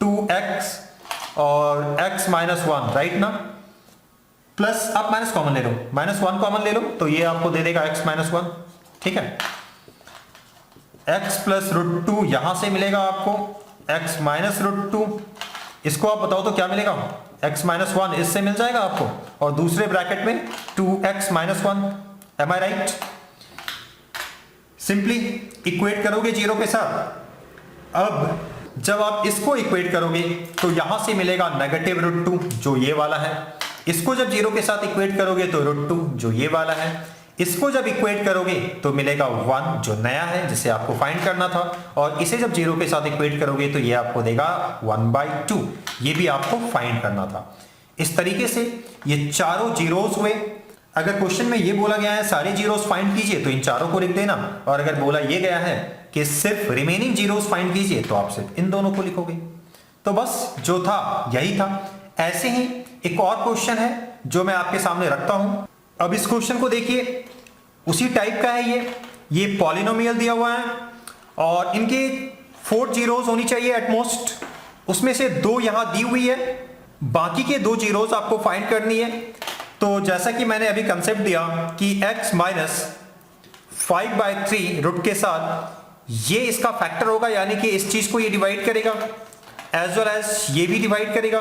2x और x माइनस 1, राइट ना, प्लस आप माइनस कॉमन ले लो, माइनस 1 कॉमन ले लो तो ये आपको दे देगा x माइनस 1, ठीक है। x प्लस √2 यहां से मिलेगा आपको x माइनस √2, इसको आप बताओ तो क्या मिलेगा, x माइनस 1 इससे मिल जाएगा आपको, और दूसरे ब्रैकेट में 2x minus 1, M I right? Simply equate करोगे जीरो के साथ। अब जब आप इसको इक्वेट करोगे तो यहां से मिलेगा नेगेटिव √2 जो ये वाला है, इसको जब जीरो के साथ इक्वेट करोगे तो √2 जो ये वाला है, इसको जब इक्वेट करोगे तो मिलेगा 1 जो नया है जिसे आपको फाइंड करना था, और इसे जब जीरो के साथ इक्वेट करोगे तो ये आपको देगा 1/2, ये भी आपको फाइंड करना था। इस तरीके से ये चारों जीरोस हुए। अगर क्वेश्चन में ये बोला गया है सारे जीरोस फाइंड कीजिए तो इन चारों को लिख देना, और अगर बोला ये गया है कि सिर्फ रिमेनिंग जीरोस फाइंड कीजिए तो आप सिर्फ इन दोनों को लिखोगे। तो बस जो था यही था। ऐसे ही एक और क्वेश्चन है जो मैं आपके सामने रखता हूं। अब इस क्वेश्चन को देखिए, उसी टाइप का है ये पॉलिनोमियल दिया हुआ है और इनके 4 जीरोस होनी चाहिए एटमोस्ट, उसमें से 2 यहां दी हुई है, बाकी के 2 जीरोस आपको फाइंड करनी है। तो जैसा कि मैंने अभी कंसेप्ट दिया कि x माइनस 5/3 रूट के साथ ये इसका फैक्टर होगा, यानी कि इस चीज को ये डिवाइड करेगा एज वेल एज ये भी डिवाइड करेगा।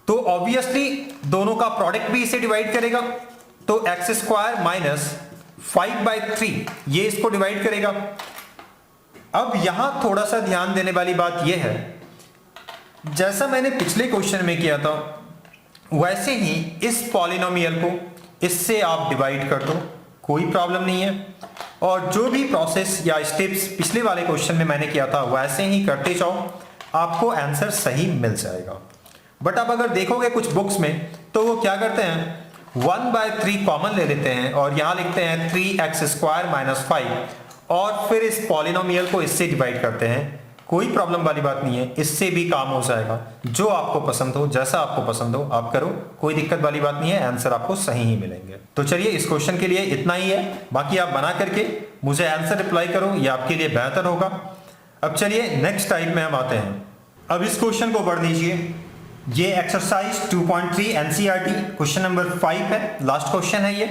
तो ऑब्वियसली दोनों का प्रोडक्ट भी इसे डिवाइड करेगा, तो एक्स स्क्वायर माइनस 5/3 ये इसको डिवाइड करेगा। अब यहां थोड़ा सा ध्यान देने वाली बात यह है, जैसा मैंने पिछले क्वेश्चन में किया था वैसे ही इस पॉलिनोमियल को इससे आप डिवाइड कर दो, कोई प्रॉब्लम नहीं है, और जो भी प्रोसेस या स्टेप्स पिछले वाले क्वेश्चन में मैंने किया था वैसे ही करते जाओ, आपको आंसर सही मिल जाएगा। बट अब अगर देखोगे कुछ बुक्स में तो वो क्या करते हैं, 1/3 कॉमन ले लेते हैं और यहां लिखते हैं 3x स्क्वायर माइनस 5 और फिर इस पॉलिनोमियल को इससे डिवाइड करते हैं। कोई प्रॉब्लम वाली बात नहीं है, इससे भी काम हो जाएगा। जो आपको पसंद हो, जैसा आपको पसंद हो आप करो, कोई दिक्कत वाली बात नहीं है, आंसर आपको सही ही मिलेंगे। तो चलिए इस क्वेश्चन के लिए इतना ही है, बाकी आप बना करके मुझे आंसर रिप्लाई करो, ये आपके लिए बेहतर होगा। अब चलिए नेक्स्ट टाइप में हम आते हैं। अब इस क्वेश्चन को पढ़ लीजिए। ये एक्सरसाइज 2.3 एनसीईआरटी क्वेश्चन नंबर 5 है, लास्ट क्वेश्चन है ये,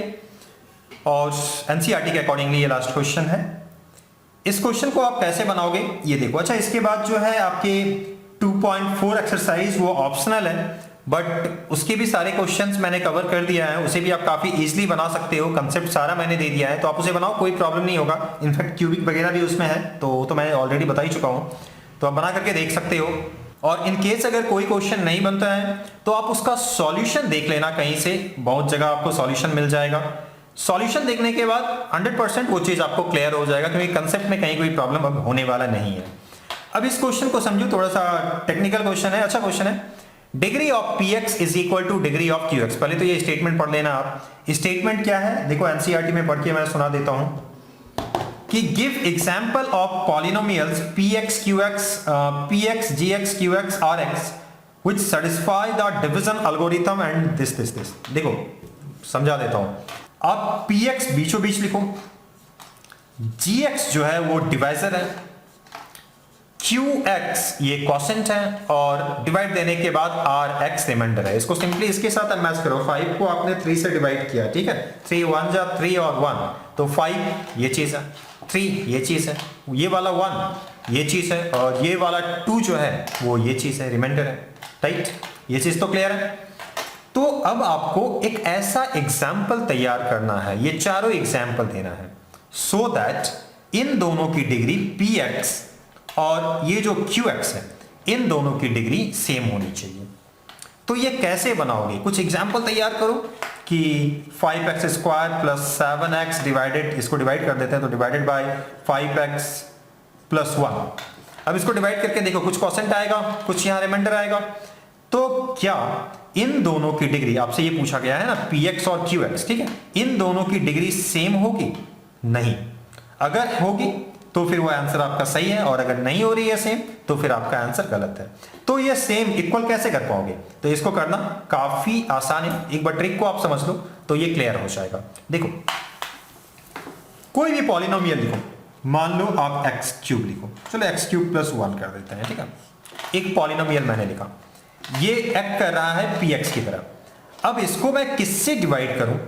और एनसीईआरटी के अकॉर्डिंगली ये लास्ट क्वेश्चन है। इस क्वेश्चन को आप कैसे बनाओगे ये देखो। अच्छा, इसके बाद जो है आपके 2.4 एक्सरसाइज वो ऑप्शनल है, बट उसके भी सारे क्वेश्चंस मैंने कवर कर दिया है, उसे भी आप काफी इजीली बना सकते हो, कंसेप्ट सारा मैंने दे दिया है, तो आप उसे बनाओ, कोई प्रॉब्लम नहीं होगा। इनफैक्ट क्यूबिक वगैरह भी उसमें है, तो मैं ऑलरेडी बता ही चुका हूँ, तो आप बना करके देख सकते हो। और इन केस अगर कोई क्वेश्चन नहीं बनता है तो आप उसका सॉल्यूशन देख लेना कहीं से, बहुत जगह आपको सॉल्यूशन मिल जाएगा। सॉल्यूशन देखने के बाद 100% वो चीज आपको क्लियर हो जाएगा, क्योंकि कंसेप्ट में कहीं कोई प्रॉब्लम अब होने वाला नहीं है। अब इस क्वेश्चन को समझो, थोड़ा सा टेक्निकल क्वेश्चन है, अच्छा क्वेश्चन है। Degree of px is equal two degree of qx। पहले तो ये स्टेटमेंट पढ़ लेना आप। स्टेटमेंट क्या है देखो, एनसीईआरटी में पढ़ के मैं सुना देता हूं कि give example of polynomials px qx px gx qx rx which satisfy the division algorithm and this. देखो समझा देता हूं। आप px बीचों बीच लिखो, gx जो है वो डिवाइजर है, qx ये क्वोशेंट है, और डिवाइड देने के बाद rx रिमाइंडर है। इसको सिंपली इसके साथ मैच करो। 5 को आपने 3 से डिवाइड किया, ठीक है, 3 1 जा 3 और 1, तो 5 ये चीज है, 3 ये चीज है, ये वाला 1 ये चीज है, और ये वाला 2 जो है वो ये चीज है, रिमाइंडर है, राइट। ये चीज तो क्लियर है। तो अब आपको एक ऐसा एग्जाम्पल तैयार करना है, ये चारों एग्जाम्पल देना है, सो दैट इन दोनों की डिग्री px और ये जो qx है, इन दोनों की डिग्री सेम होनी चाहिए। तो ये कैसे बनाओगे, कुछ एग्जाम्पल तैयार करो कि 5x square plus 7x divided, इसको डिवाइड कर देते हैं, तो डिवाइडेड बाय 5x प्लस 1। अब इसको डिवाइड करके देखो, कुछ क्वोशेंट आएगा, कुछ यहाँ रिमाइंडर आएगा। तो क्या इन दोनों की डिग्री, आपसे ये पूछा गया है ना, px और qx, ठीक है, इन दोनों की डिग्री सेम होगी? नहीं। अगर होगी तो फिर वो आंसर आपका सही है, और अगर नहीं हो रही है सेम तो फिर आपका आंसर गलत है। तो ये सेम इक्वल कैसे कर पाओगे, तो इसको करना काफी आसान है। एक बार ट्रिक को आप समझ लो तो ये क्लियर हो जाएगा। देखो, कोई भी पॉलिनोमियल लिखो, मान लो आप एक्स क्यूब लिखो, चलो एक्स क्यूब प्लस 1 कर देते हैं, ठीक है। एक पॉलिनोमियल मैंने लिखा, ये एक्ट कर रहा है px की तरह। अब इसको मैं किससे डिवाइड करूं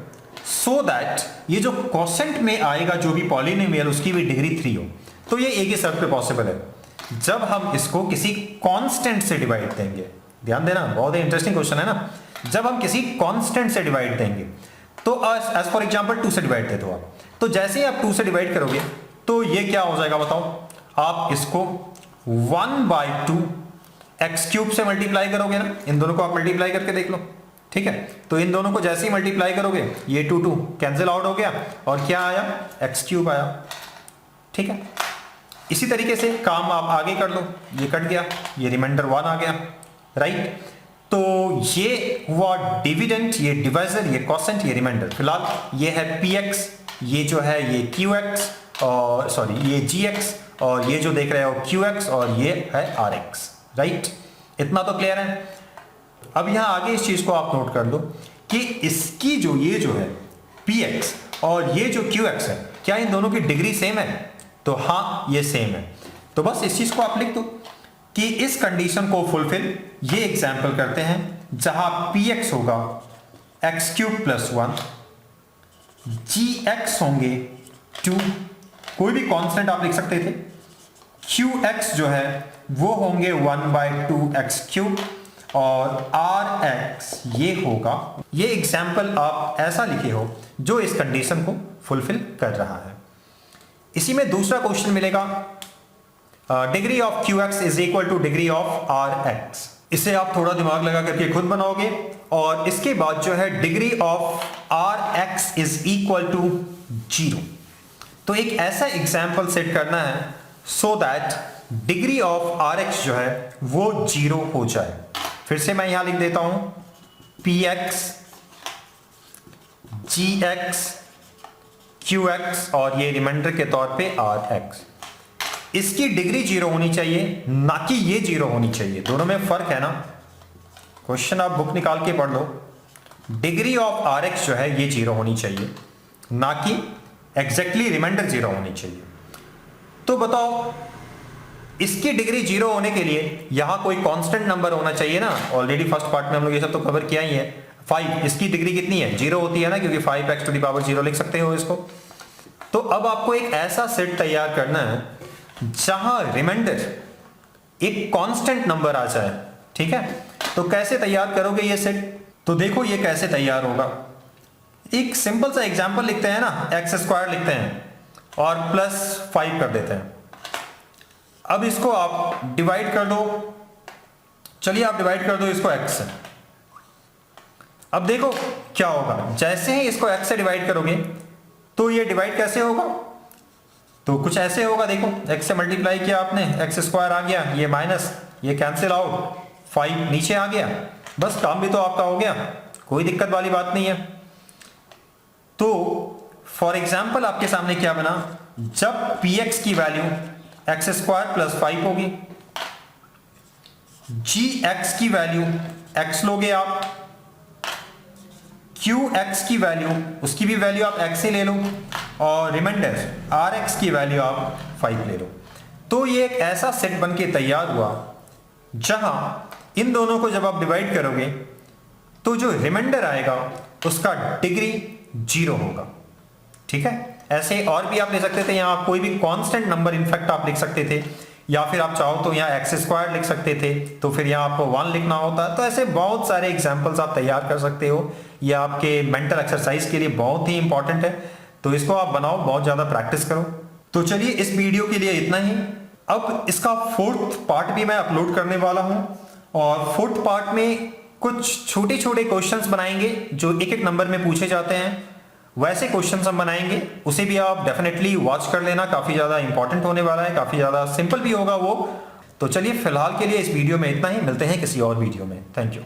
सो दैट ये जो क्वोशेंट में आएगा जो भी पॉलिनोमियल, उसकी भी डिग्री 3 हो। तो ये एक ही शर्त पे पॉसिबल है, जब हम इसको किसी कांस्टेंट से डिवाइड देंगे। ध्यान देना, बहुत ही इंटरेस्टिंग क्वेश्चन है ना। जब हम किसी कांस्टेंट से डिवाइड देंगे, तो एज फॉर एग्जांपल 2 से डिवाइड दे दो आप, तो जैसे ही आप 2 से डिवाइड करोगे तो ये क्या हो जाएगा बताओ। आप इसको 1/2 एक्स क्यूब से मल्टीप्लाई करोगे ना, इन दोनों को आप मल्टीप्लाई करके देख लो, ठीक है। तो इन दोनों को जैसे ही मल्टीप्लाई करोगे, ये 2 कैंसिल आउट हो गया, और क्या आया, एक्स क्यूब आया, ठीक है। इसी तरीके से काम आप आगे कर लो, ये कट गया, ये रिमाइंडर 1 आ गया, राइट। तो ये हुआ डिविडेंट, ये डिवाइजर, ये क्वोशेंट, ये रिमाइंडर। फिलहाल ये है px, ये जो है ये qx, और सॉरी ये gx, और ये जो देख रहे हो qx, और ये है rx, राइट। इतना तो क्लियर है। अब यहां आगे इस चीज को आप नोट कर लो कि इसकी जो ये जो है px और ये जो qx है, क्या इन दोनों की डिग्री सेम है? तो हाँ, ये सेम है। तो बस इस चीज को आप लिख दो कि इस कंडीशन को फुलफिल, ये एग्जाम्पल करते हैं जहां px होगा एक्स क्यूब प्लस 1, gx होंगे 2, कोई भी कांस्टेंट आप लिख सकते थे, qx जो है वो होंगे 1/2 एक्स क्यूब, और rx ये होगा, ये एग्जाम्पल आप ऐसा लिखे हो जो इस कंडीशन को फुलफिल कर रहा है। इसी में दूसरा क्वेश्चन मिलेगा, degree of qx is equal two degree of rx। इसे आप थोड़ा दिमाग लगा करके खुद बनाओगे, और इसके बाद जो है degree of rx is equal to 0। तो एक ऐसा एग्जाम्पल सेट करना है so that degree of rx जो है वो 0 हो जाए। फिर से मैं यहां लिख देता हूं, px gx qx, और ये रिमाइंडर के तौर पे rx। इसकी डिग्री 0 होनी चाहिए, ना कि ये 0 होनी चाहिए। दोनों में फर्क है ना। क्वेश्चन आप बुक निकाल के पढ़ लो। डिग्री ऑफ rx जो है ये 0 होनी चाहिए, ना कि एग्जैक्टली रिमाइंडर 0 होनी चाहिए। तो बताओ इसकी डिग्री 0 होने के लिए यहां कोई कांस्टेंट नंबर होना चाहिए ना। ऑलरेडी फर्स्ट पार्ट में हम लोग ये सब तो कवर किया ही है। 5, इसकी डिग्री कितनी है? 0 होती है ना, क्योंकि 5x टू द पावर 0 लिख सकते हो इसको। तो अब आपको एक ऐसा सेट तैयार करना है जहां रिमाइंडर एक कांस्टेंट नंबर आ जाए, ठीक है। तो कैसे तैयार करोगे ये सेट? तो देखो ये कैसे तैयार होगा। एक सिंपल सा एग्जांपल लिखते हैं ना, x² लिखते हैं और +5 कर देते हैं। अब इसको आप डिवाइड कर दो। चलिए आप डिवाइड कर दो इसको x से। अब देखो क्या होगा, जैसे ही इसको x से डिवाइड करोगे तो ये डिवाइड कैसे होगा? तो कुछ ऐसे होगा। देखो x से मल्टीप्लाई किया आपने, x² आ गया, ये माइनस, ये कैंसिल आउट, 5 नीचे आ गया, बस काम भी तो आपका हो गया, कोई दिक्कत वाली बात नहीं है। तो फॉर एग्जाम्पल आपके सामने क्या बना, जब px की वैल्यू x² + 5 होगी, gx की वैल्यू x लोगे आप, qx की वैल्यू, उसकी भी वैल्यू आप x से ले लो, और रिमाइंडर rx की वैल्यू आप 5 ले लो। तो ये एक ऐसा सेट बन के तैयार हुआ जहां इन दोनों को जब आप डिवाइड करोगे तो जो रिमाइंडर आएगा उसका डिग्री 0 होगा, ठीक है। ऐसे और भी आप ले सकते थे, यहाँ कोई भी कांस्टेंट नंबर इनफैक्ट आप लिख सकते थे, या फिर आप चाहो तो यहाँ x² लिख सकते थे, तो फिर यहाँ आपको 1 लिखना होता। तो ऐसे बहुत सारे एग्जांपल्स आप तैयार कर सकते हो। ये आपके मेंटल एक्सरसाइज के लिए बहुत ही इंपॉर्टेंट है, तो इसको आप बनाओ, बहुत ज्यादा प्रैक्टिस करो। तो चलिए इस वीडियो के लिए इतना ही। अब इसका 4th पार्ट भी मैं अपलोड करने वाला हूं, और 4th पार्ट में कुछ छोटे छोटे क्वेश्चंस बनाएंगे जो एक एक नंबर में पूछे जाते हैं, वैसे क्वेश्चंस हम बनाएंगे। उसे भी आप डेफिनेटली वॉच कर लेना, काफी ज्यादा इंपॉर्टेंट होने वाला है, काफी ज्यादा सिंपल भी होगा वो। तो चलिए फिलहाल के लिए इस वीडियो में इतना ही, मिलते हैं किसी और वीडियो में। Thank you.